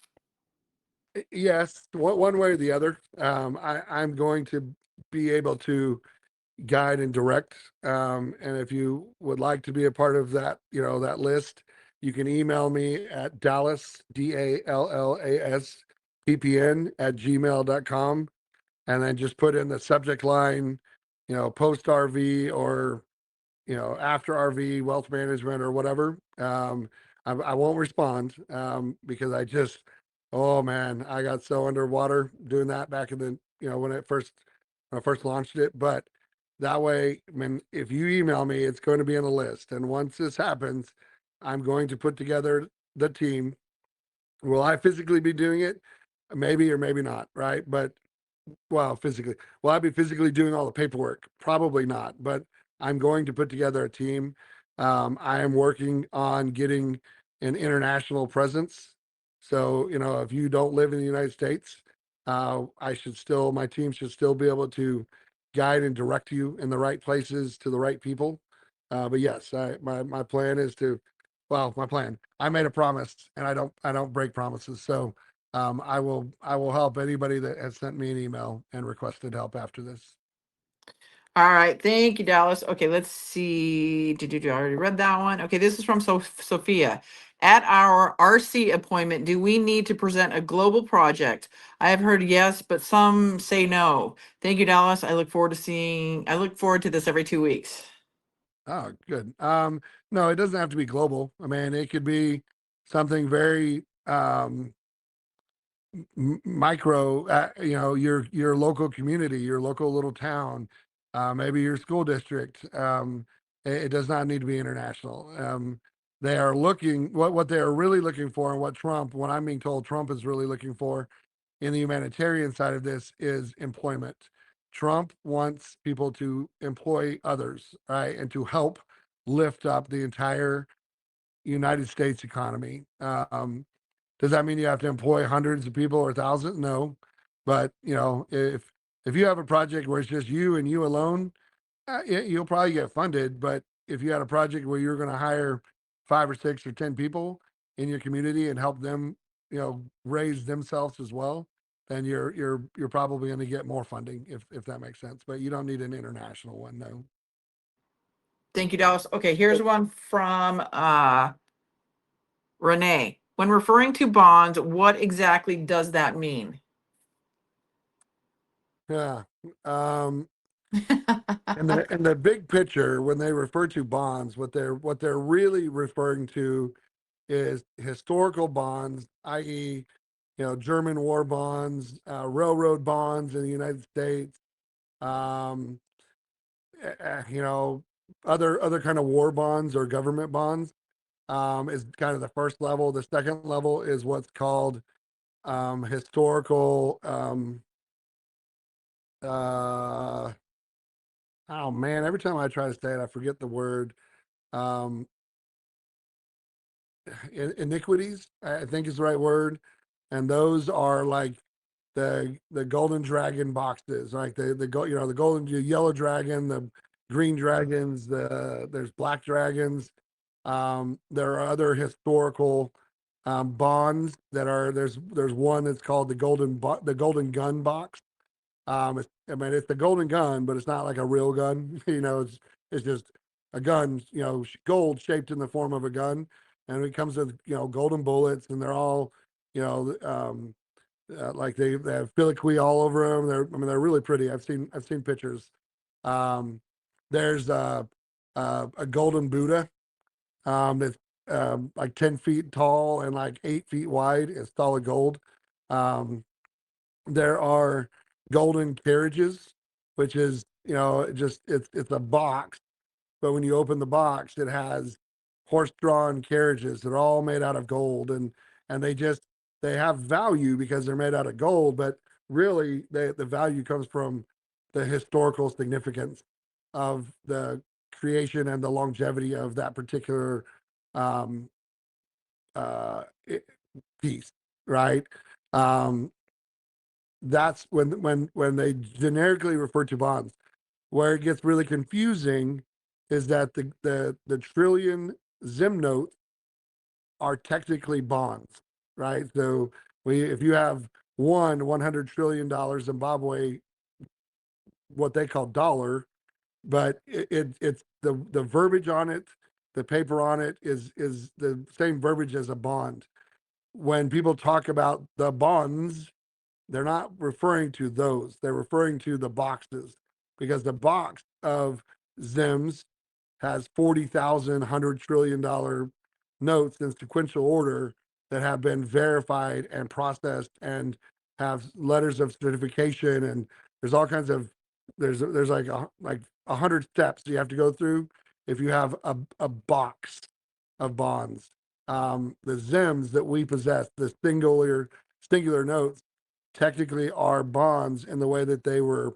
Yes, one way or the other. I'm going to be able to guide and direct. And if you would like to be a part of that, that list, you can email me at Dallas, DALLAS, PPN @gmail.com. And then just put in the subject line, post RV or, after RV, wealth management or whatever. I won't respond because oh man, I got so underwater doing that back in the, when I first launched it. But that way, I mean, if you email me, it's going to be on the list. And once this happens, I'm going to put together the team. Will I physically be doing it? Maybe or maybe not, right? But physically. Will I be physically doing all the paperwork? Probably not, but I'm going to put together a team. I am working on getting an international presence. So, if you don't live in the United States, my team should still be able to guide and direct you in the right places to the right people. But yes, my plan is to, my plan, I made a promise and I don't break promises. So I will help anybody that has sent me an email and requested help after this. All right, thank you, Dallas. Okay, let's see. I already read that one? Okay, this is from Sophia. At our RC appointment, do we need to present a global project? I have heard yes, but some say no. Thank you, Dallas. I look forward to this every 2 weeks. Oh, good. No, it doesn't have to be global. I mean, it could be something very micro, your local community, your local little town, maybe your school district. It does not need to be international. They are looking, what they are really looking for, and what I'm being told Trump is really looking for in the humanitarian side of this is employment. Trump wants people to employ others, right, and to help lift up the entire United States economy. Does that mean you have to employ hundreds of people or thousands? No, but if you have a project where it's just you and you alone, you'll probably get funded. But if you had a project where you're going to hire 5 or 6 or 10 people in your community and help them, raise themselves as well, then you're probably going to get more funding if that makes sense. But you don't need an international one, no. Thank you, Dallas. Okay, here's one from Renee. When referring to bonds, what exactly does that mean? Yeah. In the big picture, when they refer to bonds, what they're really referring to is historical bonds, i.e., German war bonds, railroad bonds in the United States, um, other kind of war bonds or government bonds, is kind of the first level. The second level is what's called historical. Oh man, every time I try to say it, I forget the word. Um, iniquities, I think is the right word, and those are like the golden dragon boxes, like the golden yellow dragon, the green dragons, there's black dragons. There are other historical bonds that are there's one that's called the golden gun box. It's the golden gun, but it's not like a real gun. It's just a gun, gold shaped in the form of a gun, and it comes with golden bullets, and they're all, like they have filigree all over them. They're really pretty. I've seen pictures. Um, there's a golden Buddha that's like 10 feet tall and like 8 feet wide. It's solid gold. Um, there are golden carriages, which is, it's a box, but when you open the box, it has horse-drawn carriages that are all made out of gold, and they have value because they're made out of gold, but really the value comes from the historical significance of the creation and the longevity of that particular um, uh, piece, right? Um, that's when they generically refer to bonds. Where it gets really confusing is that the trillion Zim notes are technically bonds, right? So if you have $100 trillion Zimbabwe, what they call dollar, but it's the verbiage on it, the paper on it is the same verbiage as a bond. When people talk about the bonds, they're not referring to those. They're referring to the boxes, because the box of Zims has 40,000 $100 trillion notes in sequential order that have been verified and processed and have letters of certification. And there's all kinds of, there's like 100 steps you have to go through if you have a box of bonds. The Zims that we possess, the singular notes, technically are bonds in the way that they were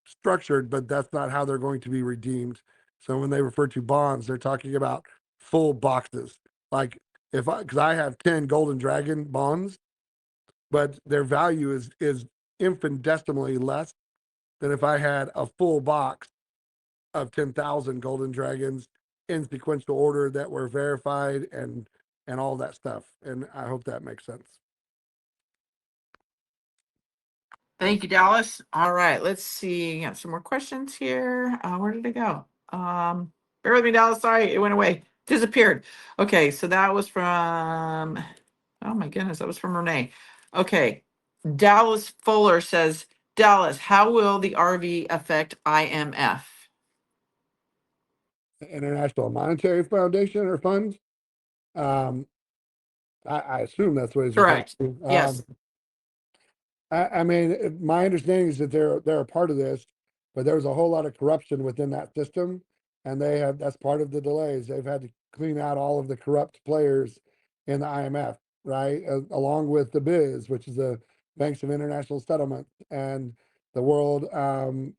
structured, but that's not how they're going to be redeemed. So when they refer to bonds, they're talking about full boxes. Like because I have 10 Golden Dragon bonds, but their value is infinitesimally less than if I had a full box of 10,000 Golden Dragons in sequential order that were verified and all that stuff. And I hope that makes sense. Thank you, Dallas. All right, let's see. Got some more questions here. Where did it go? Bear with me, Dallas. Sorry, it went away. Disappeared. Okay, so that was from, oh my goodness, that was from Renee. Okay, Dallas Fuller says, Dallas, how will the RV affect IMF? International Monetary Foundation or funds. I assume that's what he's referring Correct. to. Yes. I mean, my understanding is that they're a part of this, but there was a whole lot of corruption within that system, and that's part of the delays. They've had to clean out all of the corrupt players in the IMF, right? Along with the BIZ, which is the Banks of International Settlement, and the World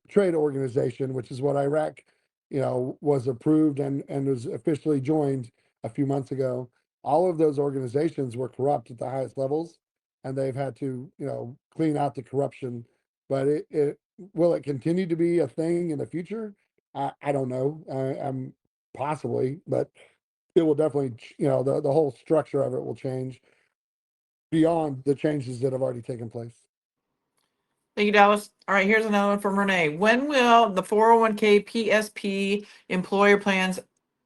Trade Organization, which is what Iraq, was approved and was officially joined a few months ago. All of those organizations were corrupt at the highest levels, and they've had to, clean out the corruption. But it will it continue to be a thing in the future? I don't know. I'm possibly, but it will definitely, the whole structure of it will change beyond the changes that have already taken place. Thank you, Dallas. All right, here's another one from Renee. When will the 401k, PSP, employer plans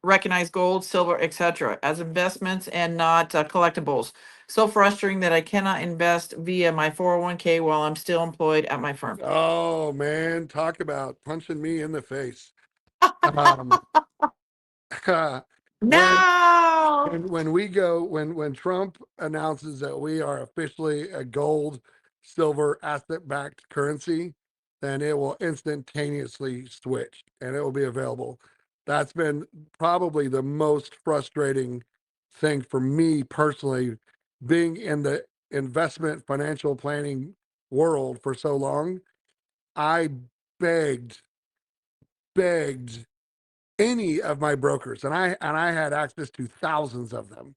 recognize gold, silver, etc. as investments and not collectibles? So frustrating that I cannot invest via my 401k while I'm still employed at my firm. Oh man, talk about punching me in the face. Um, when No. when Trump announces that we are officially a gold, silver asset-backed currency, then it will instantaneously switch and it will be available. That's been probably the most frustrating thing for me personally, being in the investment financial planning world for so long. I begged any of my brokers, and I had access to thousands of them,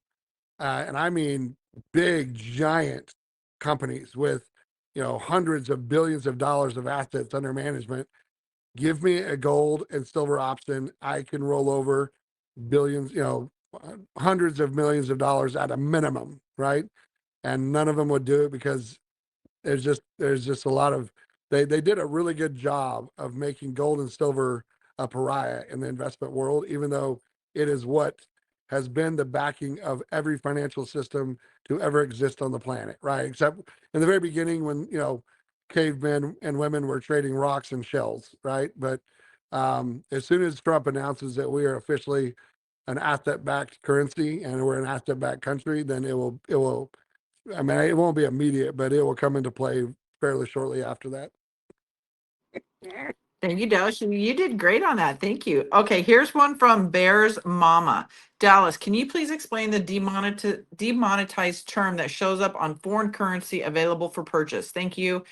and I mean big giant companies with hundreds of billions of dollars of assets under management. Give me a gold and silver option. I can roll over billions, hundreds of millions of dollars at a minimum, right? And none of them would do it because there's just a lot of they did a really good job of making gold and silver a pariah in the investment world, even though it is what has been the backing of every financial system to ever exist on the planet, right? Except in the very beginning when cavemen and women were trading rocks and shells, right? But as soon as Trump announces that we are officially an asset-backed currency and we're an asset-backed country, then it will I mean, it won't be immediate, but it will come into play fairly shortly after that. Thank you, Dallas. You did great on that. Thank you. Okay, here's one from Bear's Mama. Dallas, can you please explain the demonetized term that shows up on foreign currency available for purchase? Thank you,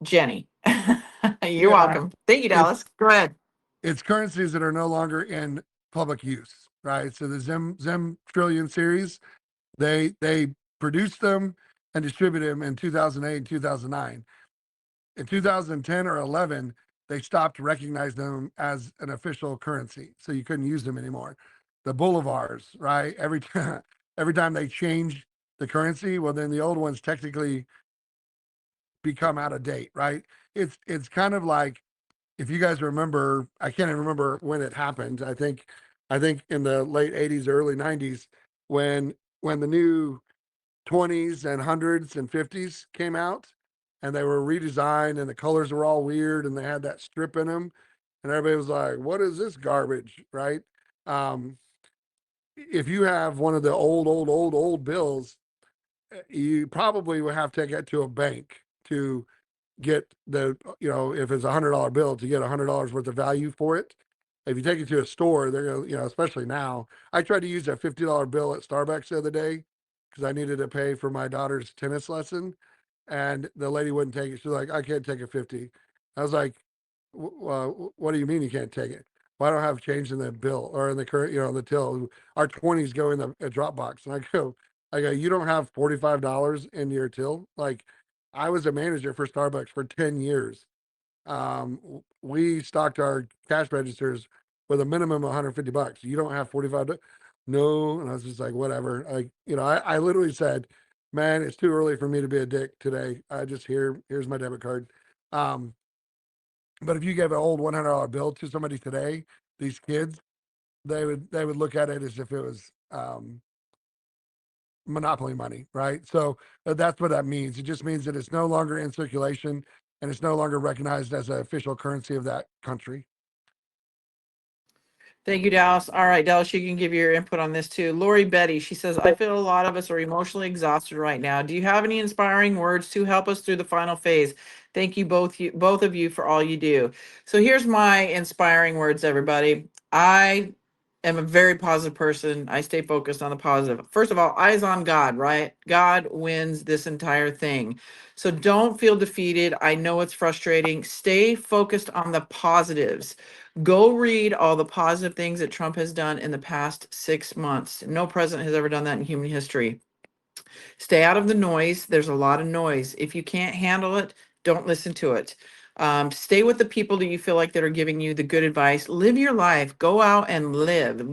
Jenny. You're Yeah, welcome. Thank you, it's Dallas. Go ahead. it's currencies that are no longer in public use, right? So the Zim Trillion series, they produced them and distributed them in 2008 and 2009. In 2010 or 11, they stopped recognizing them as an official currency, so you couldn't use them anymore. The bolivars, right? Every time they change the currency, well, then the old ones technically become out of date, right? It's kind of like, if you guys remember, I can't even remember when it happened. I think in the late 80s, early 90s, when the new 20s and hundreds and 50s came out, and they were redesigned and the colors were all weird and they had that strip in them, and everybody was like, what is this garbage, right? um if you have one of the old bills, you probably would have to take it to a bank to get if it's $100 bill, to get $100 worth of value for it. If you take it to a store, they're gonna, especially now. I tried to use a $50 bill at Starbucks the other day because I needed to pay for my daughter's tennis lesson, and the lady wouldn't take it. She's like, I can't take a 50. I was like, what do you mean you can't take it? Well, I don't have change in the bill or in the current, the till. Our 20s go in the drop box. And I go, you don't have $45 in your till? Like, I was a manager for Starbucks for 10 years. We stocked our cash registers with a minimum of $150. You don't have $45. No. And I was just like, whatever. I literally said, Man, it's too early for me to be a dick today. I just here's my debit card. Um, but if you gave an old $100 bill to somebody today, these kids, they would look at it as if it was monopoly money, right? So that's what that means. It just means that it's no longer in circulation and it's no longer recognized as an official currency of that country. Thank you, Dallas. All right, Dallas, you can give your input on this too. Lori Betty, she says, I feel a lot of us are emotionally exhausted right now. Do you have any inspiring words to help us through the final phase? Thank you both of you for all you do. So here's my inspiring words, everybody. I am a very positive person. I stay focused on the positive. First of all, eyes on God, right? God wins this entire thing. So don't feel defeated. I know it's frustrating. Stay focused on the positives. Go read all the positive things that Trump has done in the past 6 months. No president has ever done that in human history. Stay out of the noise. There's a lot of noise. If you can't handle it, don't listen to it. Stay with the people that you feel like that are giving you the good advice. Live your life. Go out and live.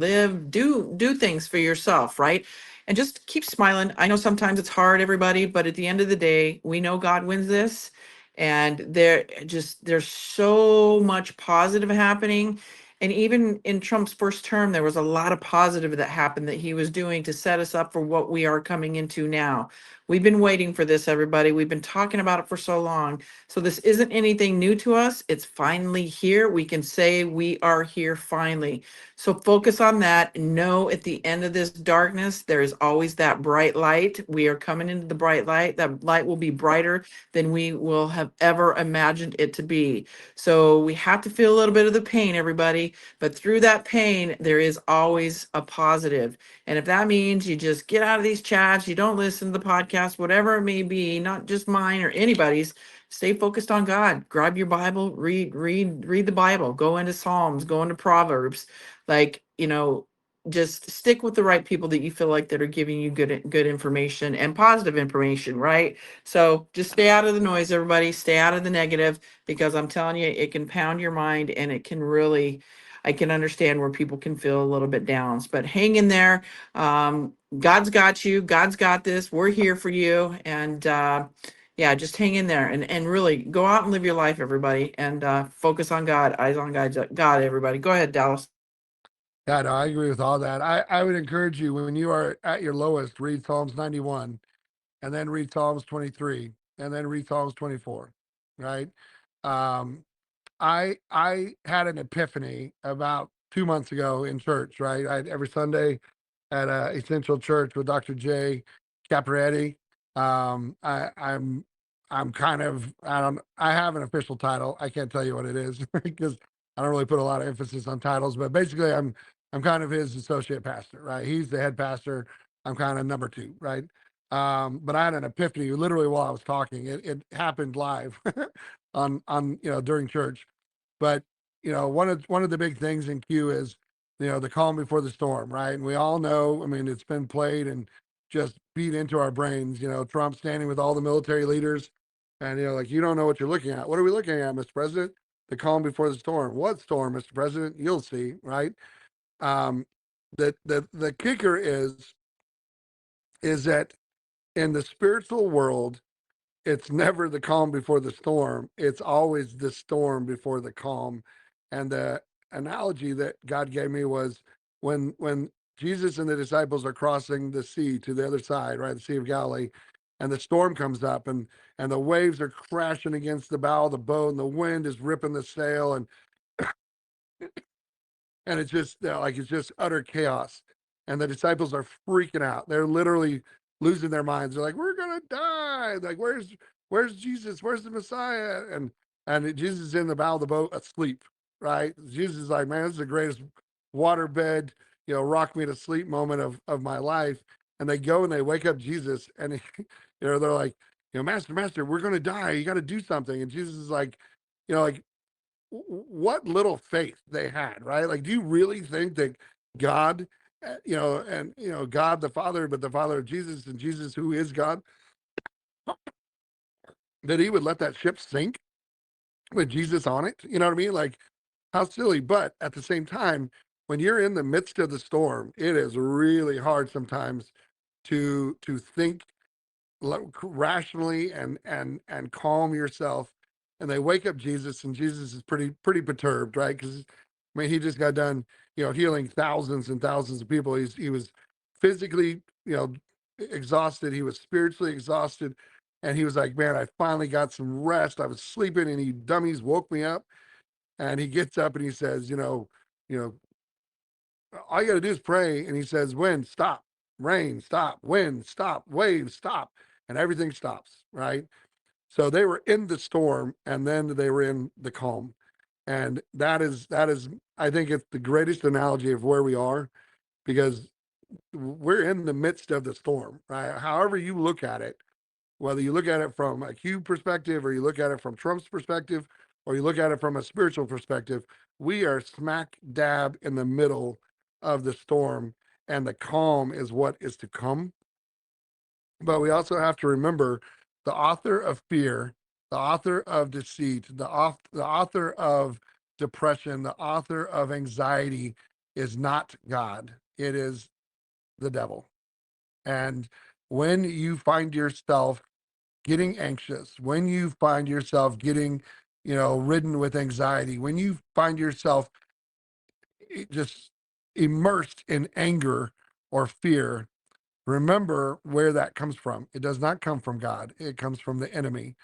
Do things for yourself, right? And just keep smiling. I know sometimes it's hard, everybody, but at the end of the day, we know God wins this. And there's so much positive happening. And even in Trump's first term, there was a lot of positive that happened that he was doing to set us up for what we are coming into now. We've been waiting for this, everybody. We've been talking about it for so long. So this isn't anything new to us. It's finally here. We can say we are here finally. So focus on that. Know at the end of this darkness, there is always that bright light. We are coming into the bright light. That light will be brighter than we will have ever imagined it to be. So we have to feel a little bit of the pain, everybody. But through that pain, there is always a positive. And if that means you just get out of these chats, you don't listen to the podcast, whatever it may be, not just mine or anybody's, stay focused on God. Grab your Bible, read the Bible, go into Psalms, go into Proverbs. Like, just stick with the right people that you feel like that are giving you good information and positive information, right? So just stay out of the noise, everybody. Stay out of the negative, because I'm telling you, it can pound your mind, and it can really, I can understand where people can feel a little bit down. But hang in there. God's got you. God's got this. We're here for you. And yeah, just hang in there and really go out and live your life, everybody. And focus on God. Eyes on God, everybody. Go ahead, Dallas. Yeah, no, I agree with all that. I would encourage you, when you are at your lowest, read Psalms 91 and then read Psalms 23 and then read Psalms 24, right? Um, I had an epiphany about 2 months ago in church, right? Every Sunday at Essential Church with Dr. J. Caparetti. I'm kind of, I have an official title. I can't tell you what it is because I don't really put a lot of emphasis on titles, but basically I'm kind of his associate pastor, right? He's the head pastor. I'm kind of number two, right? But I had an epiphany literally while I was talking. It happened live on during church. But one of the big things in Q is the calm before the storm, right? And we all know, I mean, it's been played and just beat into our brains. Trump standing with all the military leaders, and like, you don't know what you're looking at. What are we looking at, Mr. President? The calm before the storm. What storm, Mr. President? You'll see, right? Um, the kicker is that in the spiritual world, it's never the calm before the storm. It's always the storm before the calm. And the analogy that God gave me was when Jesus and the disciples are crossing the sea to the other side, right, the Sea of Galilee, and the storm comes up, and the waves are crashing against the bow of the boat, and the wind is ripping the sail, and it's just it's just utter chaos, and the disciples are freaking out. They're literally losing their minds. They're like, we're gonna die. Like, where's Jesus? Where's the Messiah? And Jesus is in the bow of the boat asleep, right? Jesus is like, man, this is the greatest waterbed, rock me to sleep moment of my life. And they go and they wake up Jesus, and they're like, master, we're gonna die. You got to do something. And Jesus is like, like, what little faith they had, right? Like, do you really think that God, God the Father, but the Father of Jesus, and Jesus, who is God, that he would let that ship sink with Jesus on it? You know what I mean? Like, how silly. But at the same time, when you're in the midst of the storm, it is really hard sometimes to think rationally and calm yourself. And they wake up Jesus, and Jesus is pretty perturbed, right? Because I mean, he just got done, healing thousands and thousands of people. He was physically, exhausted. He was spiritually exhausted, and he was like, "Man, I finally got some rest. I was sleeping, and he dummies woke me up." And he gets up and he says, you know, all you got to do is pray. And he says, wind, stop, rain, stop, wind, stop, waves, stop. And everything stops, right? So they were in the storm, and then they were in the calm. And that is, I think it's the greatest analogy of where we are, because we're in the midst of the storm, right? However you look at it, whether you look at it from a Q perspective, or you look at it from Trump's perspective, or you look at it from a spiritual perspective, we are smack dab in the middle of the storm, and the calm is what is to come. But we also have to remember the author of fear, the author of deceit, the author of depression, the author of anxiety is not God. It is the devil. And when you find yourself getting anxious, when you find yourself getting, ridden with anxiety, when you find yourself just immersed in anger or fear, remember where that comes from. It does not come from God. It comes from the enemy.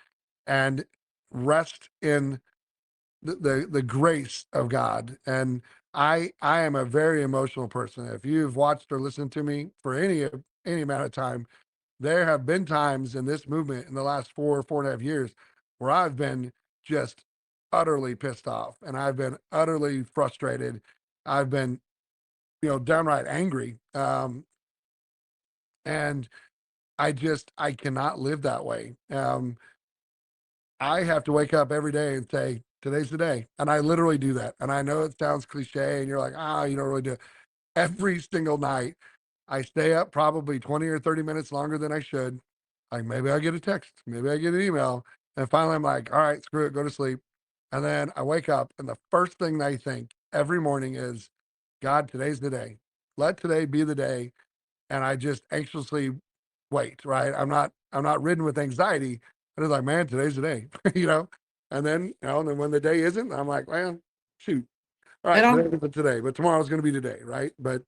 And rest in the grace of God. And I am a very emotional person. If you've watched or listened to me for any amount of time, there have been times in this movement in the last 4.5 years where I've been just utterly pissed off, and I've been utterly frustrated. I've been, downright angry. And I cannot live that way. I have to wake up every day and say, today's the day. And I literally do that. And I know it sounds cliche, and you're like, you don't really do it. Every single night, I stay up probably 20 or 30 minutes longer than I should. Like, maybe I get a text, maybe I get an email. And finally I'm like, all right, screw it, go to sleep. And then I wake up, and the first thing I think every morning is, God, today's the day. Let today be the day. And I just anxiously wait, right? I'm not ridden with anxiety. I'm just like, man, today's the day, And then, and then when the day isn't, I'm like, well, shoot. All right, And today isn't today, but tomorrow's going to be today, right? But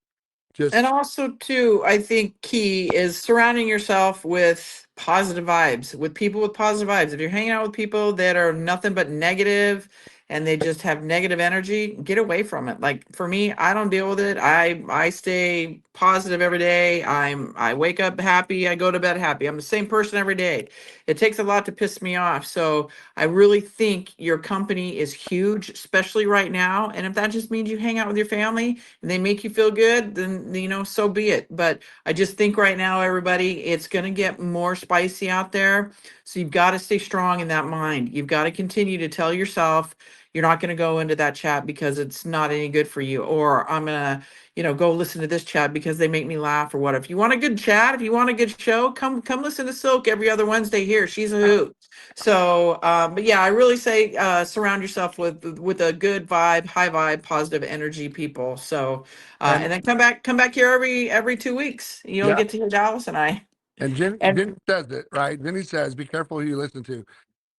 just And also, too, I think key is surrounding yourself with positive vibes, with people with positive vibes. If you're hanging out with people that are nothing but negative and they just have negative energy, get away from it. Like for me, I don't deal with it. I stay positive every day. I wake up happy. I go to bed happy. I'm the same person every day. It takes a lot to piss me off. So I really think your company is huge, especially right now. And if that just means you hang out with your family and they make you feel good, then so be it. But I just think right now, everybody, it's going to get more spicy out there. So you've got to stay strong in that mind. You've got to continue to tell yourself you're not going to go into that chat because it's not any good for you, or I'm going to, go listen to this chat because they make me laugh, or what. If you want a good chat, if you want a good show, come listen to Silk every other Wednesday here. She's a hoot. So, but yeah, I really say surround yourself with a good vibe, high vibe, positive energy people. So, and and then come back here every 2 weeks. You'll yeah, get to hear Dallas and I. and Jenny, And Jenny says it right. Jenny says, "Be careful who you listen to."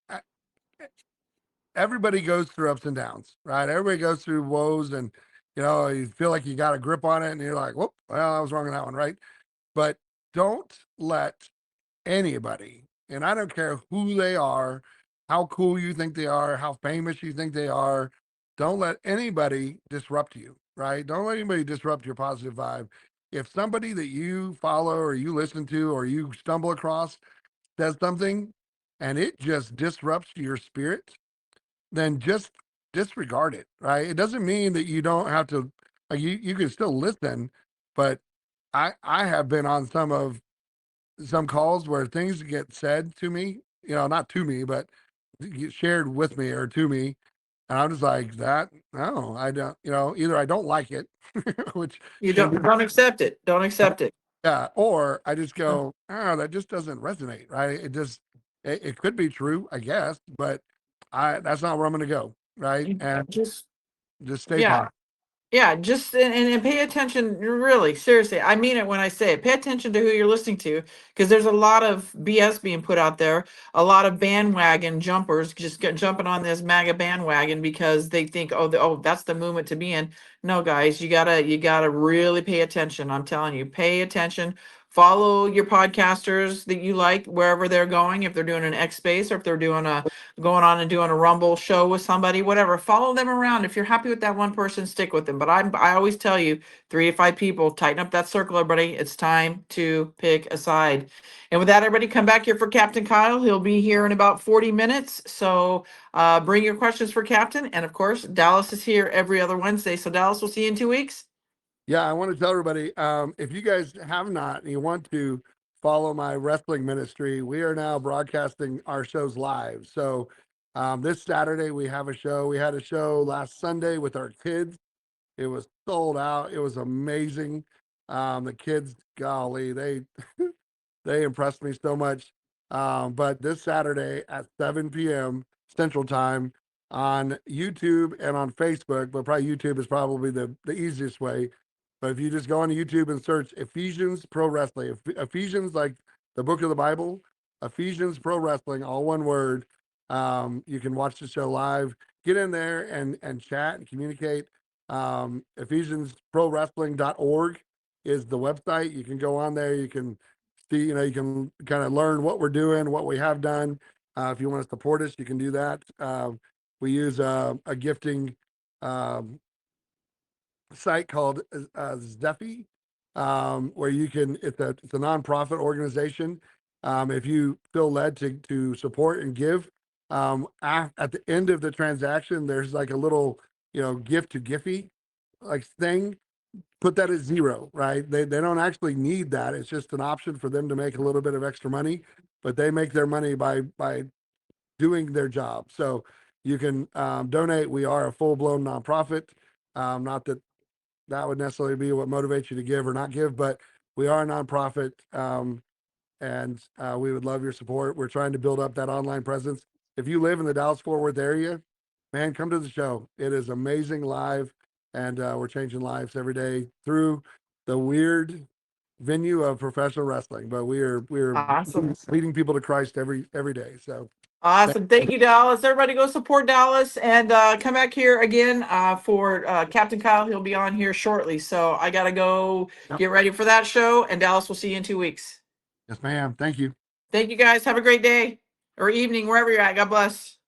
Uh, Everybody goes through ups and downs, right? Everybody goes through woes, and you feel like you got a grip on it, and you're like, "Whoop, well, I was wrong on that one," right? But don't let anybody, and I don't care who they are, how cool you think they are, how famous you think they are, don't let anybody disrupt you, right? Don't let anybody disrupt your positive vibe. If somebody that you follow or you listen to or you stumble across says something and it just disrupts your spirit, then just disregard it, right? It doesn't mean that you don't have to, you can still listen, but I have been on some calls where things get said to me, not to me, but get shared with me or to me. And I'm just like, that, no, I don't, either I don't like it, which you can be, don't accept it. Don't accept it. yeah, or I just go, oh, that just doesn't resonate, right? It could be true, I guess, but that's not where I'm going to go, right? You And just just stay yeah. positive. Yeah, just and pay attention. Really, seriously, I mean it when I say it. Pay attention to who you're listening to, because there's a lot of BS being put out there. A lot of bandwagon jumpers just jumping on this MAGA bandwagon because they think, oh, that's the movement to be in. No, guys, you gotta really pay attention. I'm telling you, pay attention. Follow your podcasters that you like wherever they're going. If they're doing an X Space or if they're doing going on and doing a Rumble show with somebody, whatever, follow them around. If you're happy with that one person, stick with them. But I always tell you, 3 to 5 people, tighten up that circle, everybody. It's time to pick a side. And with that, everybody, come back here for Captain Kyle. He'll be here in about 40 minutes. So bring your questions for Captain. And of course, Dallas is here every other Wednesday. So Dallas, we'll see you in 2 weeks. Yeah, I want to tell everybody, if you guys have not and you want to follow my wrestling ministry, we are now broadcasting our shows live. So this Saturday we have a show. We had a show last Sunday with our kids. It was sold out. It was amazing. The kids, golly, they impressed me so much. But this Saturday at 7 p.m. Central Time on YouTube and on Facebook, but probably YouTube is probably the easiest way. But if you just go on YouTube and search Ephesians Pro Wrestling, Ephesians like the book of the Bible, Ephesians Pro Wrestling, all one word. You can watch the show live. Get in there and chat and communicate. EphesiansProWrestling.org is the website. You can go on there. You can see, you can kind of learn what we're doing, what we have done. If you want to support us, you can do that. We use a gifting site called Zephy, where you can, it's a nonprofit organization. If you feel led to support and give, at the end of the transaction, there's like a little, gift to Giphy like thing. Put that at 0, right? They don't actually need that. It's just an option for them to make a little bit of extra money, but they make their money by doing their job. So you can donate. We are a full-blown nonprofit. Not that would necessarily be what motivates you to give or not give, but we are a nonprofit, and we would love your support. We're trying to build up that online presence. If you live in the Dallas-Fort Worth area, man, come to the show. It is amazing live, and we're changing lives every day through the weird venue of professional wrestling. But we're Awesome. leading people to Christ every day. So Awesome. Thank you, Dallas. Everybody go support Dallas and come back here again for Captain Kyle. He'll be on here shortly. So I got to go get ready for that show. And Dallas, we'll see you in 2 weeks. yes, ma'am. Thank you. Thank you, guys. Have a great day or evening, wherever you're at. God bless.